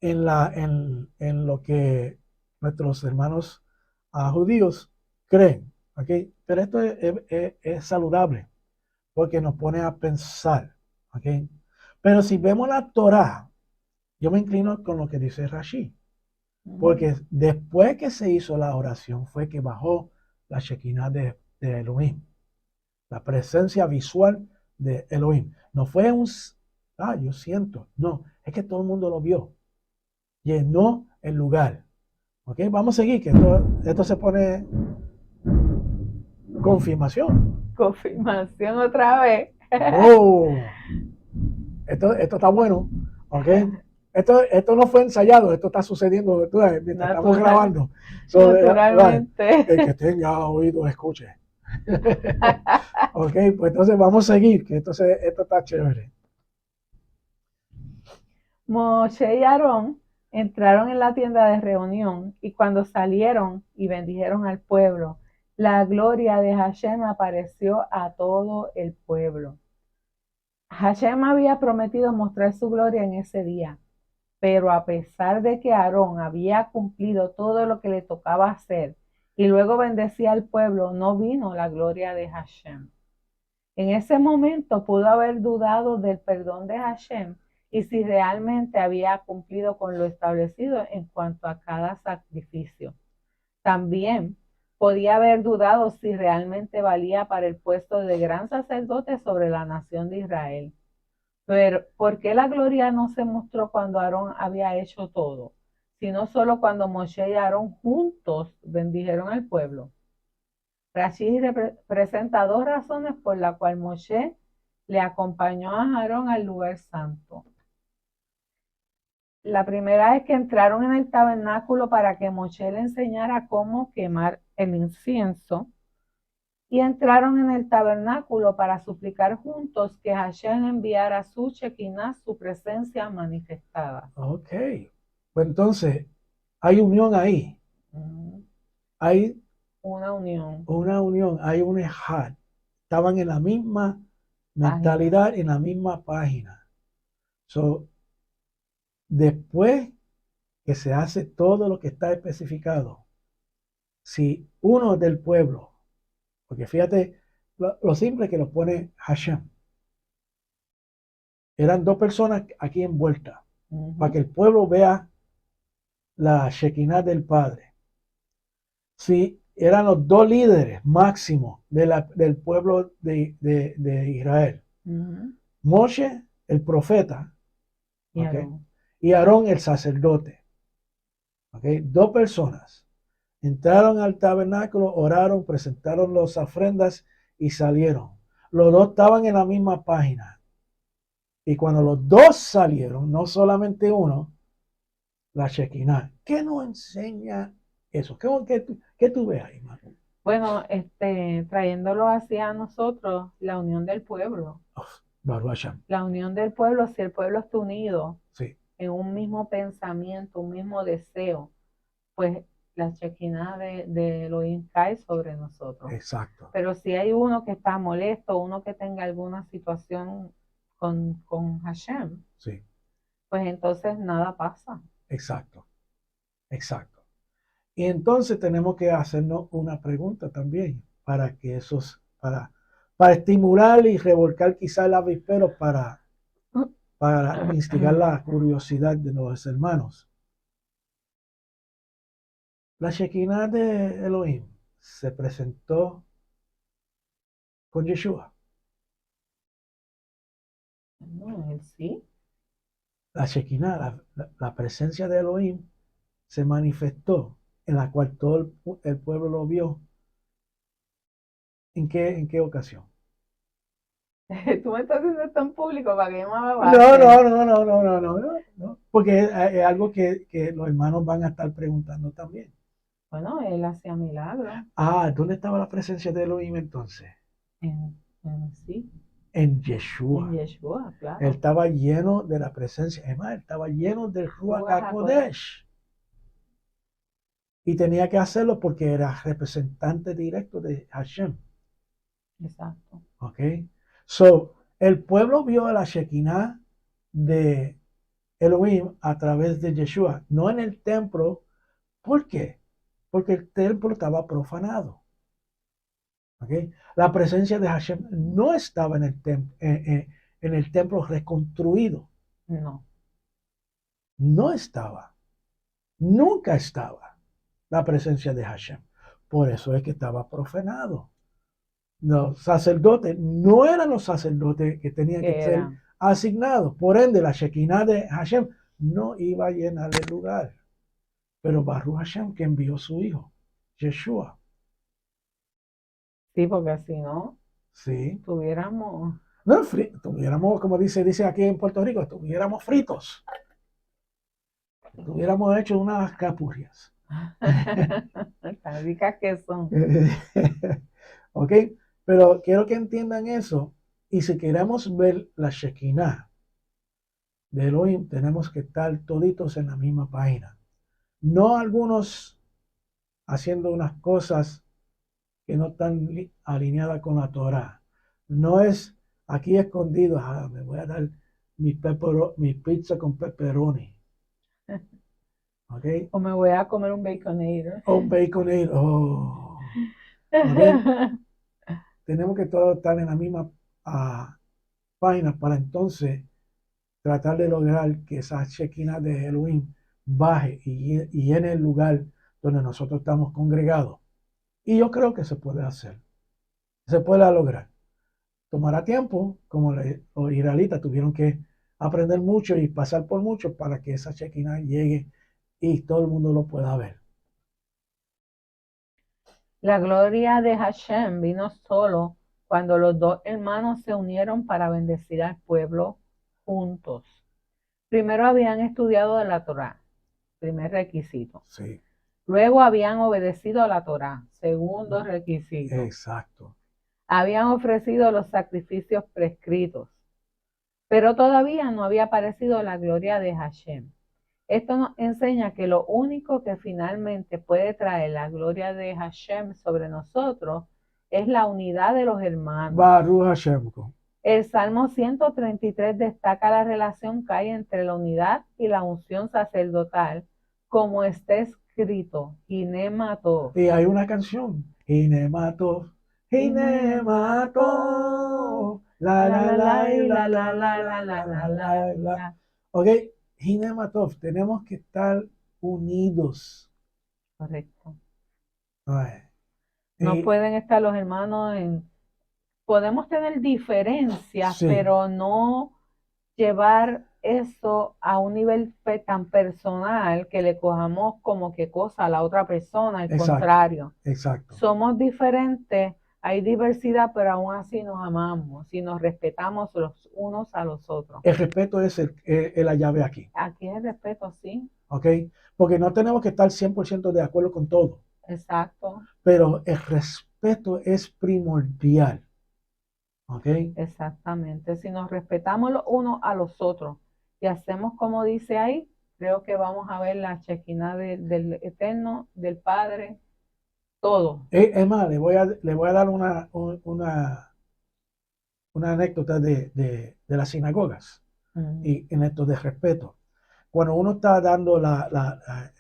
En lo que nuestros hermanos judíos creen. ¿Ok? Pero esto es saludable porque nos pone a pensar. ¿Ok? Pero si vemos la Torá, yo me inclino con lo que dice Rashi. Porque después que se hizo la oración fue que bajó la Shekinah de Elohim. La presencia visual de Elohim. No fue yo siento. No, es que todo el mundo lo vio. Llenó el lugar. ¿Ok? Vamos a seguir, que esto se pone confirmación. Confirmación otra vez. ¡Oh! Esto está bueno. ¿Ok? Esto no fue ensayado, esto está sucediendo mientras estamos grabando. Naturalmente. El que tenga oído, escuche. Ok, pues entonces vamos a seguir, que esto está chévere. Moshe y Aarón entraron en la tienda de reunión y cuando salieron y bendijeron al pueblo, la gloria de Hashem apareció a todo el pueblo. Hashem había prometido mostrar su gloria en ese día, pero a pesar de que Aarón había cumplido todo lo que le tocaba hacer y luego bendecía al pueblo, no vino la gloria de Hashem. En ese momento pudo haber dudado del perdón de Hashem y si realmente había cumplido con lo establecido en cuanto a cada sacrificio. También podía haber dudado si realmente valía para el puesto de gran sacerdote sobre la nación de Israel. Pero ¿por qué la gloria no se mostró cuando Aarón había hecho todo, sino solo cuando Moshe y Aarón juntos bendijeron al pueblo? Rashi presenta dos razones por las cuales Moshe le acompañó a Aarón al lugar santo. La primera es que entraron en el tabernáculo para que Moshe le enseñara cómo quemar el incienso y entraron en el tabernáculo para suplicar juntos que Hashem enviara su Shekinah, su presencia manifestada. Ok, pues entonces hay unión ahí. Hay una unión. Hay un ejad. Estaban en la misma mentalidad, en la misma página. So, después que se hace todo lo que está especificado, si uno del pueblo, porque fíjate lo simple que lo pone Hashem, eran dos personas aquí envueltas, para que el pueblo vea la Shekinah del Padre. Si eran los dos líderes máximos del pueblo de Israel, Moshe, el profeta, y y Aarón el sacerdote. ¿Okay? 2 personas. Entraron al tabernáculo, oraron, presentaron las ofrendas y salieron. Los dos estaban en la misma página. Y cuando los dos salieron, no solamente uno, la Shekinah. ¿Qué nos enseña eso? ¿Qué tú ves ahí, Maru? Bueno, trayéndolo hacia nosotros, la unión del pueblo. Baruch Hashem. La unión del pueblo, si el pueblo está unido Sí, en un mismo pensamiento, un mismo deseo, pues la Shekinah de Elohim cae sobre nosotros. exacto. Pero si hay uno que está molesto, uno que tenga alguna situación con Hashem, Sí, pues entonces nada pasa. exacto. Exacto. Y entonces tenemos que hacernos una pregunta también para que para estimular y revolcar quizá el avispero para instigar la curiosidad de los hermanos. La Shekinah de Elohim se presentó con Yeshua. No, él sí. La Shekinah, la presencia de Elohim se manifestó, en la cual todo el pueblo lo vio. ¿En qué ocasión? Tú me estás haciendo esto en público para que yo me No, abaste. no, porque es algo que los hermanos van a estar preguntando también. Bueno, él hacía milagros ¿Dónde estaba la presencia de Elohim entonces? sí, En en Yeshua. Yeshua, Él claro. estaba lleno de la presencia, es más, él estaba lleno del Ruach Ruach HaKodesh. HaKodesh. Y tenía que hacerlo porque era representante directo de Hashem. Exacto. ¿Ok? So, el pueblo vio a la Shekinah de Elohim a través de Yeshua, no en el templo. ¿Por qué? Porque el templo estaba profanado. ¿Okay? La presencia de Hashem no estaba en el templo reconstruido. No. No estaba. Nunca estaba la presencia de Hashem. Por eso es que estaba profanado. Los sacerdotes no eran los sacerdotes que tenían que Que ser eran. asignados. Por ende, la Shekinah de Hashem no iba a llenar el lugar. Pero Baruch Hashem que envió su hijo, Yeshua. Sí, porque si no, Sí. tuviéramos. No, estuviéramos, como dice aquí en Puerto Rico, estuviéramos fritos. Estuviéramos hechos unas capurrias. Tan ricas que son. ¿Ok? Pero quiero que entiendan eso. Y si queremos ver la Shekinah de Elohim, tenemos que estar toditos en la misma página. No algunos haciendo unas cosas que no están alineadas con la Torah. No es aquí escondido, me voy a dar mi pizza con pepperoni. ¿Ok? O me voy a comer un baconator. O un baconator. Oh. ¿Ok? Tenemos que todos estar en la misma página para entonces tratar de lograr que esa Shekinah de Elohim baje y en el lugar donde nosotros estamos congregados. Y yo creo que se puede hacer. Se puede lograr. Tomará tiempo, como los israelitas tuvieron que aprender mucho y pasar por mucho para que esa Shekinah llegue y todo el mundo lo pueda ver. La gloria de Hashem vino solo cuando los dos hermanos se unieron para bendecir al pueblo juntos. Primero habían estudiado de la Torá, primer requisito. Sí, Luego habían obedecido a la Torá, segundo requisito. exacto. Habían ofrecido los sacrificios prescritos, pero todavía no había aparecido la gloria de Hashem. Esto nos enseña que lo único que finalmente puede traer la gloria de Hashem sobre nosotros es la unidad de los hermanos. Baruch Hashem. El Salmo 133 destaca la relación que hay entre la unidad y la unción sacerdotal, como está escrito, Hinemato. Y hay una canción, Hinemato, Hinemato, la La la la la la y la la la la la la la la la la la la la. la. Ok, Hinematov, tenemos que estar unidos. Correcto. Ay, No y, pueden estar los hermanos en... Podemos tener diferencias, sí, pero no llevar eso a un nivel tan personal que le cojamos como que cosa a la otra persona, al Exacto, contrario. exacto. Somos diferentes, hay diversidad, pero aún así nos amamos y nos respetamos los unos a los otros. El respeto es la llave aquí, Aquí es el respeto, sí, ¿ok? Porque no tenemos que estar 100% de acuerdo con todo, exacto, pero el respeto es primordial, ¿ok? exactamente. Si nos respetamos los unos a los otros y hacemos como dice ahí, creo que vamos a ver la chequina del Eterno, del Padre, todo. Es más, le voy a dar una anécdota de las sinagogas Mm, y en esto de respeto. Cuando uno está dando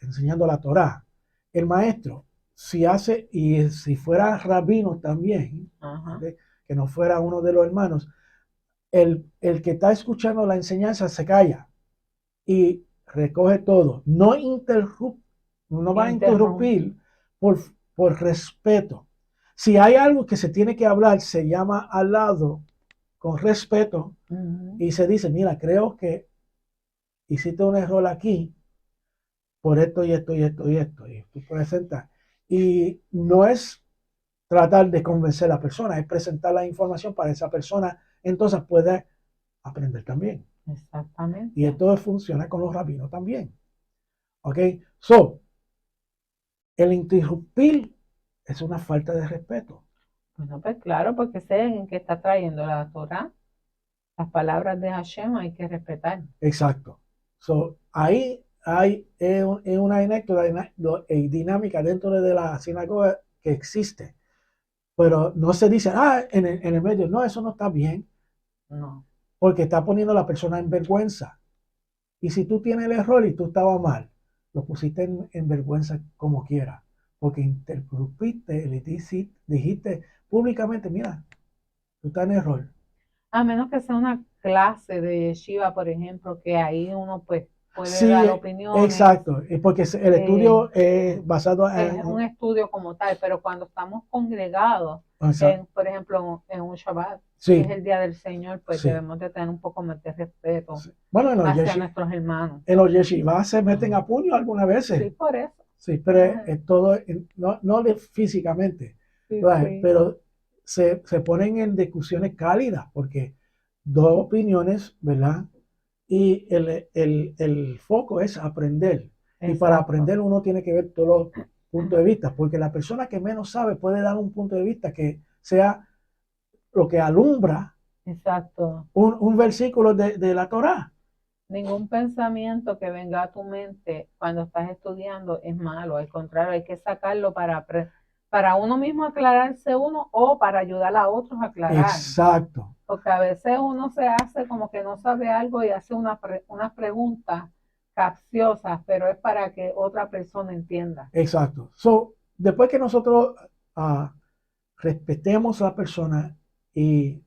enseñando la Torá, el maestro, si hace, y si fuera rabino también, ajá, ¿ok? Que no fuera uno de los hermanos, el que está escuchando la enseñanza se calla y recoge todo. No va a interrumpe. interrumpir por, por respeto. Si hay algo que se tiene que hablar, se llama al lado con respeto Ujú, y se dice, mira, creo que hiciste un error aquí por esto y esto y esto y esto. Y tú presentas. Y no es tratar de convencer a la persona, es presentar la información para esa persona, entonces puede aprender también. Y exactamente. esto funciona con los rabinos también. ¿Ok? So, el interrumpir es una falta de respeto. Bueno, pues claro, porque sé en qué está trayendo la Torah. Las palabras de Hashem hay que respetar. Exacto. So, ahí hay una anécdota dinámica dentro de la sinagoga que existe. Pero no se dice, en el medio, no, eso no está bien, No, porque está poniendo a la persona en vergüenza. Y si tú tienes el error y tú estabas mal, lo pusiste en vergüenza como quiera, porque interrumpiste, le dijiste públicamente, mira, tú estás en error. a menos que sea una clase de yeshiva, por ejemplo, que ahí uno pues puede Sí, dar opiniones. exacto, porque el eh, estudio es basado es un estudio como tal, pero cuando estamos congregados, por ejemplo, en un Shabbat, que es sí, el día del Señor, pues sí, debemos de tener un poco más de respeto sí. Bueno, hacia nuestros hermanos. en los yeshivas se meten a puño algunas Sí, veces. por eso. Sí, pero Ajá, es todo, no físicamente, sí, ¿verdad? sí, Pero se ponen en discusiones cálidas porque dos opiniones, ¿verdad? Y el foco es aprender. Y para exacto, aprender uno tiene que ver todos los puntos de vista, porque la persona que menos sabe puede dar un punto de vista que sea lo que alumbra exacto. un versículo de la Torá. Ningún pensamiento que venga a tu mente cuando estás estudiando es malo, al contrario, hay que sacarlo para uno mismo aclararse uno o para ayudar a otros a aclarar. Exacto, Porque a veces uno se hace como que no sabe algo y hace unas preguntas capciosas, pero es para que otra persona entienda. exacto. So, después que nosotros ah, respetemos a la persona y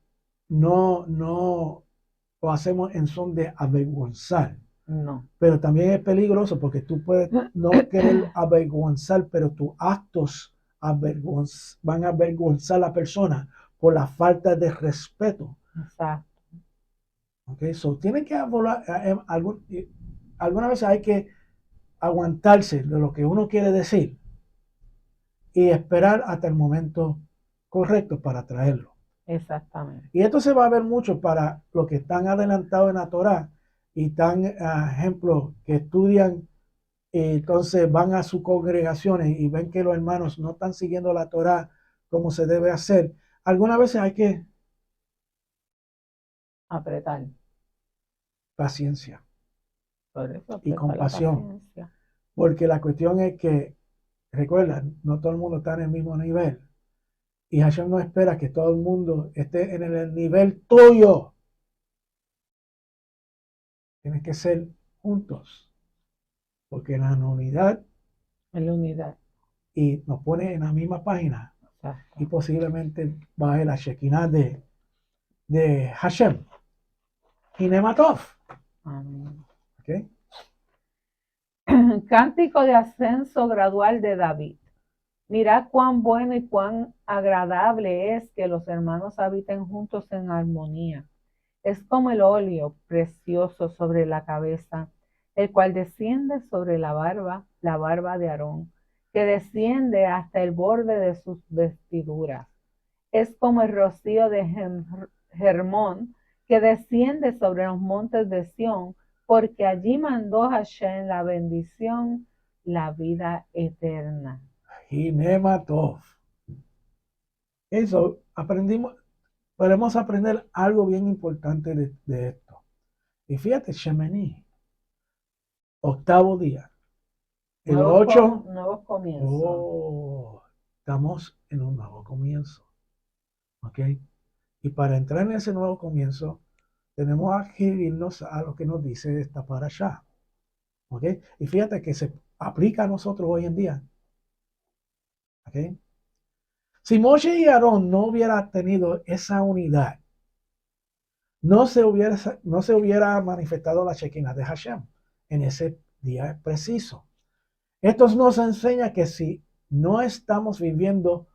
no lo hacemos en son de avergonzar. No. Pero también es peligroso porque tú puedes no querer avergonzar, pero tus actos van a avergonzar a la persona por la falta de respeto. Exacto. ¿Okay? So, tienen que hablar, algunas veces hay que aguantarse de lo que uno quiere decir y esperar hasta el momento correcto para traerlo. Exactamente. Y esto se va a ver mucho para los que están adelantados en la Torá y están, ejemplo, que estudian y entonces van a sus congregaciones y ven que los hermanos no están siguiendo la Torá como se debe hacer. Algunas veces hay que Apretar. paciencia Por eso y apretar la compasión, paciencia. porque la cuestión es que, recuerda, no todo el mundo está en el mismo nivel. Y Hashem no espera que todo el mundo esté en el nivel tuyo. Tienes que ser juntos, porque la unidad En la unidad. y nos pone en la misma página y Exacto. posiblemente baje la Shekinah de Hashem y Nematov. Amén. ¿Okay? Cántico de ascenso gradual de David. Mirad cuán bueno y cuán agradable es que los hermanos habiten juntos en armonía. Es como el óleo precioso sobre la cabeza, el cual desciende sobre la barba de Aarón, que desciende hasta el borde de sus vestiduras. Es como el rocío de Hermón, que desciende sobre los montes de Sión, porque allí mandó Hashem la bendición, la vida eterna. Ginematov. Eso aprendimos, podemos aprender algo bien importante de esto. Y fíjate, Shemení, octavo día. El Nuevos, 8, nuevos comienzos. estamos en un nuevo comienzo. ¿Ok? Y para entrar en ese nuevo comienzo, tenemos que irnos a lo que nos dice esta parashá. ¿Ok? Y fíjate que se aplica a nosotros hoy en día. ¿Ok? Si Moshe y Aarón no hubieran tenido esa unidad, no se hubiera manifestado la Shekinah de Hashem en ese día preciso. Esto nos enseña que si no estamos viviendo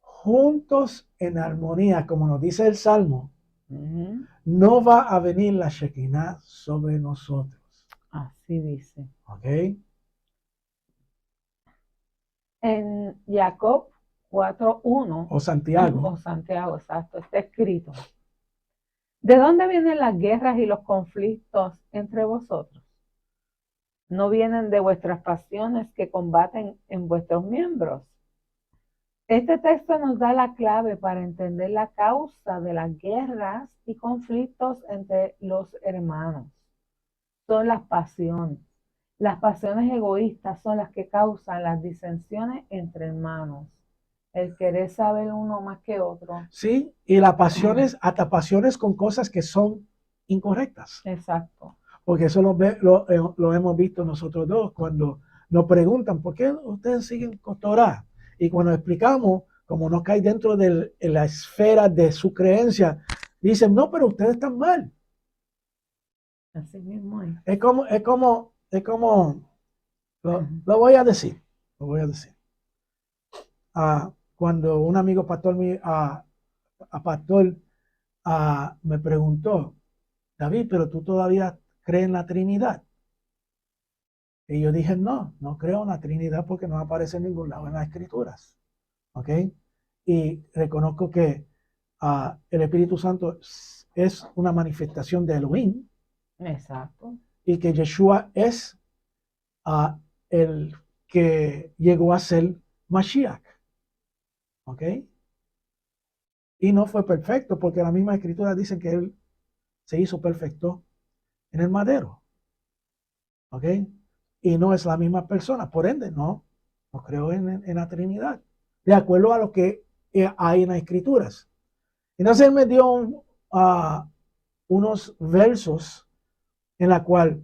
juntos en armonía, como nos dice el Salmo, no va a venir la Shekinah sobre nosotros. Así dice. ¿Ok? En Jacob 4:1, O Santiago. o Santiago, exacto, está escrito. ¿De dónde vienen las guerras y los conflictos entre vosotros? ¿No vienen de vuestras pasiones que combaten en vuestros miembros? Este texto nos da la clave para entender la causa de las guerras y conflictos entre los hermanos. Son las pasiones. Las pasiones egoístas son las que causan las disensiones entre hermanos. El querer saber uno más que otro. Sí, y las pasiones, hasta pasiones con cosas que son incorrectas. Exacto. Porque eso lo hemos visto nosotros dos cuando nos preguntan, ¿por qué ustedes siguen con Torah? Y cuando explicamos, como no cae dentro de la esfera de su creencia, dicen, no, pero ustedes están mal. Así mismo es. Lo voy a decir. Cuando un amigo pastor, pastor me preguntó, David, pero tú todavía crees en la Trinidad. Y yo dije, no creo en la Trinidad porque no aparece en ningún lado en las Escrituras. ¿Ok? Y reconozco que el Espíritu Santo es una manifestación de Elohim. Exacto. Y que Yeshua es el que llegó a ser Mashiach. ¿Ok? Y no fue perfecto porque la misma Escritura dice que él se hizo perfecto en el madero. ¿Ok? Y no es la misma persona. Por ende, no creo en la Trinidad. De acuerdo a lo que hay en las Escrituras. Entonces él me dio unos versos en la cual,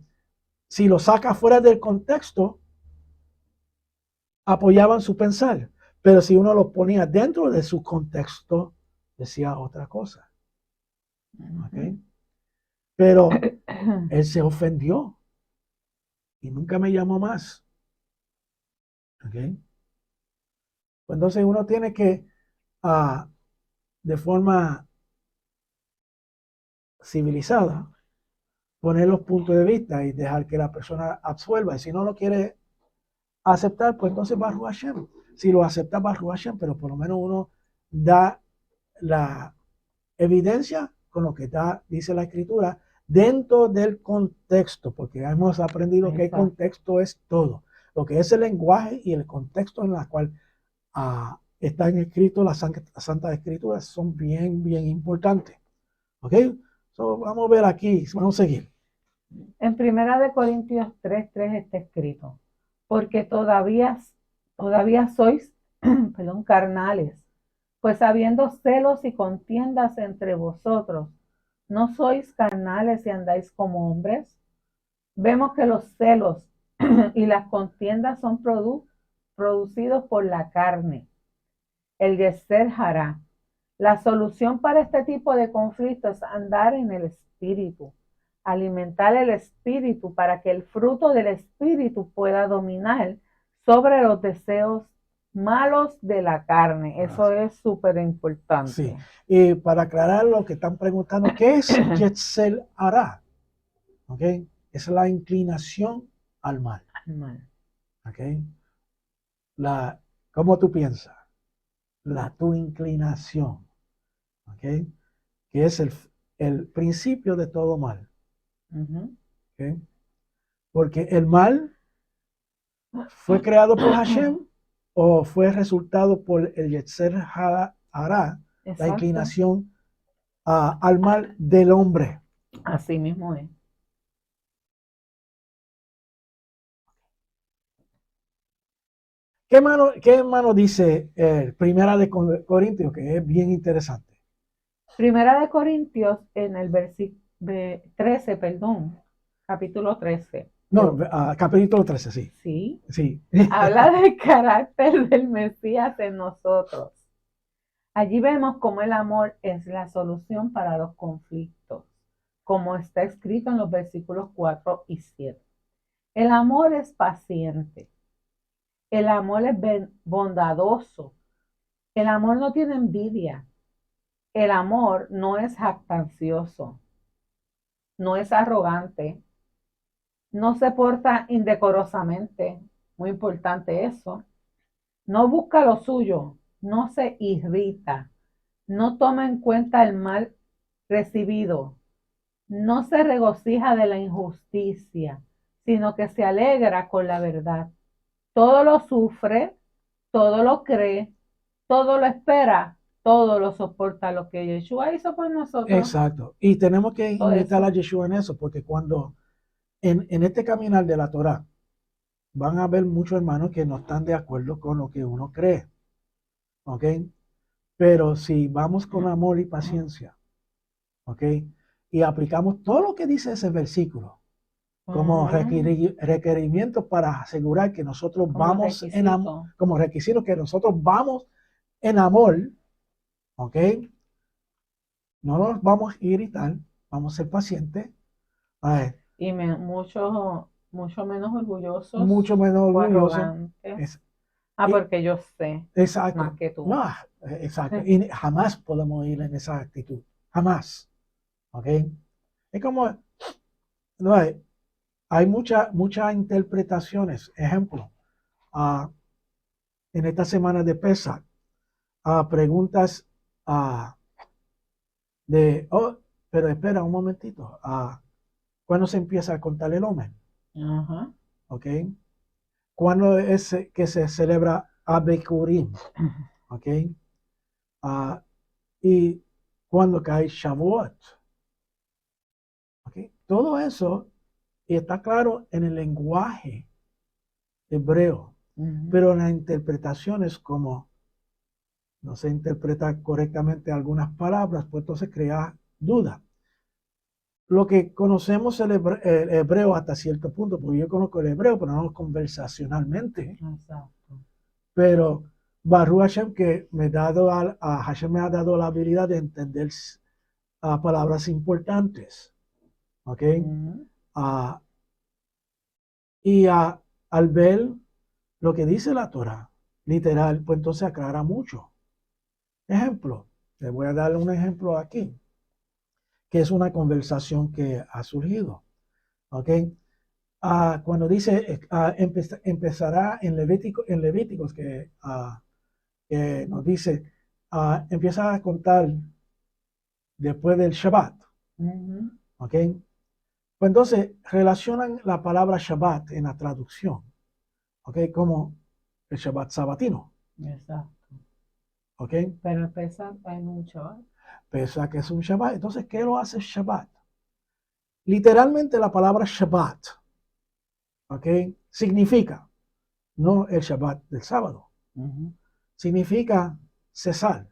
si lo saca fuera del contexto, apoyaban su pensar. Pero si uno lo ponía dentro de su contexto, decía otra cosa. ¿Okay? Pero él se ofendió y nunca me llamó más. ¿Okay? Pues entonces uno tiene que, de forma civilizada, poner los puntos de vista y dejar que la persona absuelva. Y si no lo quiere aceptar, pues entonces Baruch Hashem. Si lo acepta Baruch Hashem, pero por lo menos uno da la evidencia con lo que dice la escritura dentro del contexto, porque hemos aprendido que el contexto es todo. Lo que es el lenguaje y el contexto en el cual están escritos las Santas Escrituras son bien, bien importantes. ¿Ok? Vamos a ver aquí, vamos a seguir. En 1 Corintios 3:3 está escrito, porque todavía sois perdón, carnales, pues habiendo celos y contiendas entre vosotros, ¿no sois carnales y andáis como hombres? Vemos que los celos y las contiendas son producidos por la carne, el Yetzer Hará. La solución para este tipo de conflictos es andar en el espíritu, alimentar el espíritu para que el fruto del espíritu pueda dominar sobre los deseos malos de la carne. Eso es súper importante. Sí. Y para aclarar lo que están preguntando, ¿qué es Yetzer Hara? ¿Ok? Es la inclinación al mal. ¿Ok? ¿Cómo tú piensas? Tu inclinación. ¿Ok? Que es el principio de todo mal. ¿Ok? Porque el mal fue creado por Hashem o fue resultado por el Yetzer Hara, la Exacto. inclinación al mal del hombre. Así mismo es. ¿Qué hermano dice Primera de Corintios? Que es bien interesante. Primera de Corintios en el versículo 13, perdón, capítulo 13. No, capítulo 13, sí. Sí. Sí. Habla del carácter del Mesías en nosotros. Allí vemos cómo el amor es la solución para los conflictos, como está escrito en los versículos 4 y 7. El amor es paciente, el amor es bondadoso, el amor no tiene envidia, el amor no es jactancioso, no es arrogante, no se porta indecorosamente, muy importante eso, no busca lo suyo, no se irrita, no toma en cuenta el mal recibido, no se regocija de la injusticia, sino que se alegra con la verdad. Todo lo sufre, todo lo cree, todo lo espera, todo lo soporta, lo que Yeshua hizo por nosotros. Exacto. Y tenemos que Todo imitar eso. a Yeshua en eso, porque cuando en este caminar de la Torah van a haber muchos hermanos que no están de acuerdo con lo que uno cree. ¿Ok? Pero si vamos con amor y paciencia, ¿ok? Y aplicamos todo lo que dice ese versículo como requerimiento para asegurar que nosotros Como vamos en amor, requisito. como requisito que nosotros vamos en amor, ¿ok? No nos vamos a irritar, vamos a ser pacientes, Y mucho, mucho menos orgullosos mucho menos o orgullosos. arrogantes. Y, Porque yo sé más exacto, que tú. no, exacto. Y jamás podemos ir en esa actitud, jamás, ¿ok? Es como, no hay muchas interpretaciones. Ejemplo, en esta semana de Pesach, preguntas oh, pero espera un momentito, ¿cuándo se empieza a contar el Omer? Ajá. ¿Ok? ¿Cuándo es que se celebra Abekurim? ¿Ok? Y cuando cae Shavuot. ¿Ok? Todo eso está claro en el lenguaje hebreo, pero en las interpretaciones como no se interpreta correctamente algunas palabras, pues entonces crea duda. Lo que conocemos el hebreo hasta cierto punto, porque yo conozco el hebreo, pero no conversacionalmente. Exacto. Pero Baruch Hashem, que Hashem me ha dado la habilidad de entender palabras importantes. ¿Ok? Y al ver lo que dice la Torah, literal, pues entonces aclara mucho. Ejemplo, le voy a dar un ejemplo aquí, que es una conversación que ha surgido. ¿Ok? Cuando dice, empezará en Levíticos, que nos dice, empieza a contar después del Shabbat. ¿Ok? Pues entonces relacionan la palabra Shabbat en la traducción, ¿ok? Como el Shabbat sabatino. Exacto. ¿Ok? Pero el Pesach hay mucho. Pesa que es un Shabbat. Entonces, ¿qué lo hace Shabbat? Literalmente la palabra Shabbat, ¿ok? Significa, no el Shabbat del sábado, significa cesar.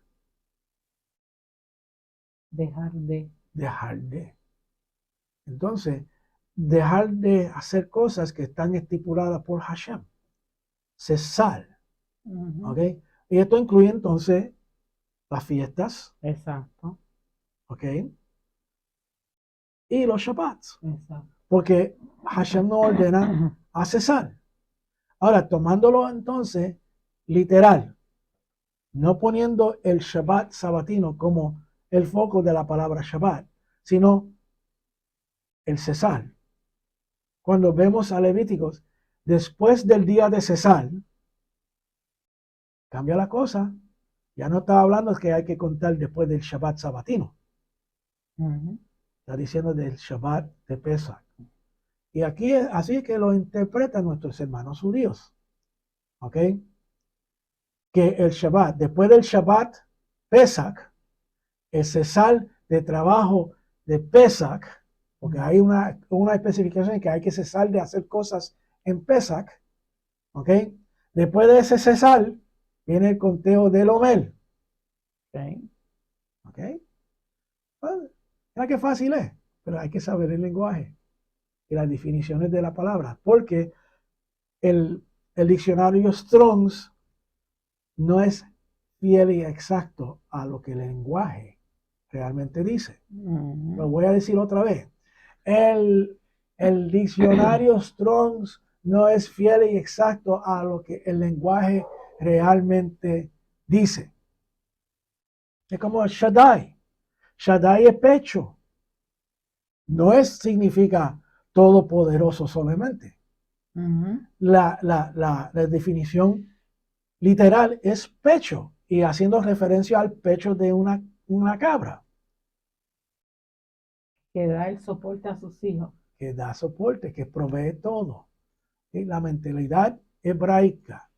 Dejar de. Dejar de. Entonces, dejar de hacer cosas que están estipuladas por Hashem. Cesar. ¿Ok? Y esto incluye entonces las fiestas. Exacto. ¿Ok? Y los Shabbats. Exacto. Porque Hashem nos ordena a cesar. Ahora, tomándolo entonces literal, no poniendo el Shabbat sabatino como el foco de la palabra Shabbat, sino el cesar. Cuando vemos a Levíticos, después del día de cesar, cambia la cosa. Ya no está hablando que hay que contar después del Shabbat sabatino. Está diciendo del Shabbat de Pesach. Y aquí así que lo interpretan nuestros hermanos judíos. ¿Ok? Que el Shabbat, después del Shabbat Pesach, el cesar de trabajo de Pesach, porque hay una especificación en que hay que cesar de hacer cosas en Pesach. ¿Ok? Después de ese cesar, viene el conteo del Omer. ¿Ok? Bueno, mira qué fácil es, pero hay que saber el lenguaje y las definiciones de la palabra, porque el diccionario Strong's no es fiel y exacto a lo que el lenguaje realmente dice. Lo voy a decir otra vez. El diccionario Strong's no es fiel y exacto a lo que el lenguaje realmente dice. Es como Shaddai. Shaddai es pecho. No significa todopoderoso solamente. La definición literal es pecho y haciendo referencia al pecho de una cabra. Que da el soporte a sus hijos. Que da soporte, que provee todo. ¿Sí? La mentalidad hebraica.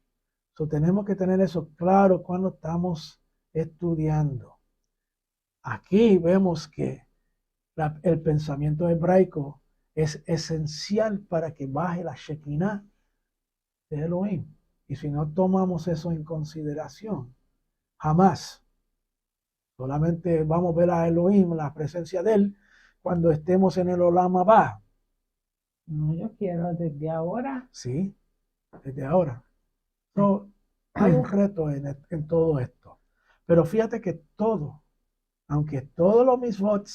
Tenemos que tener eso claro cuando estamos estudiando. Aquí vemos que el pensamiento hebraico es esencial para que baje la Shekinah de Elohim. Y si no tomamos eso en consideración, jamás. Solamente vamos a ver a Elohim, la presencia de él, cuando estemos en el Olam Abba. No, yo quiero desde ahora. Sí, desde ahora. So, hay un reto en todo esto. Pero fíjate que todo, aunque todos los mitzvot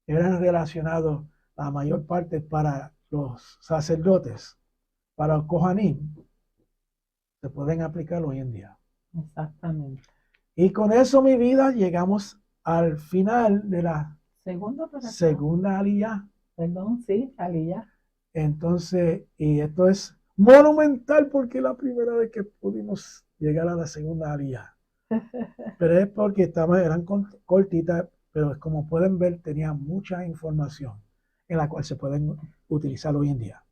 eran relacionados la mayor parte para los sacerdotes, para los Kohanim, se pueden aplicar hoy en día. Exactamente. Y con eso, mi vida, llegamos al final de la segunda aliyah. Perdón, sí, aliyah. Entonces, y esto es monumental porque es la primera vez que pudimos llegar a la segunda aliyah. Pero es porque eran cortitas, pero como pueden ver, tenía mucha información en la cual se pueden utilizar hoy en día.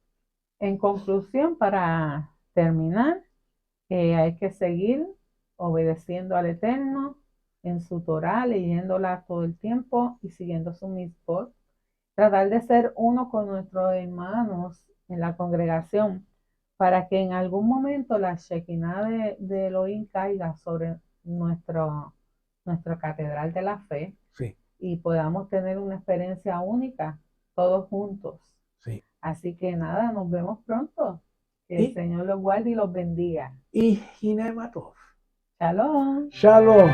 En conclusión, para terminar, hay que seguir obedeciendo al Eterno en su Torah, leyéndola todo el tiempo y siguiendo su mitzvot. Tratar de ser uno con nuestros hermanos en la congregación para que en algún momento la Shekinah de Elohim caiga sobre nuestra catedral de la fe. Sí. Y podamos tener una experiencia única todos juntos. Sí. Así que nada, nos vemos pronto. Que el Señor los guarde y los bendiga. Y Hinematov. Shalom. Shalom.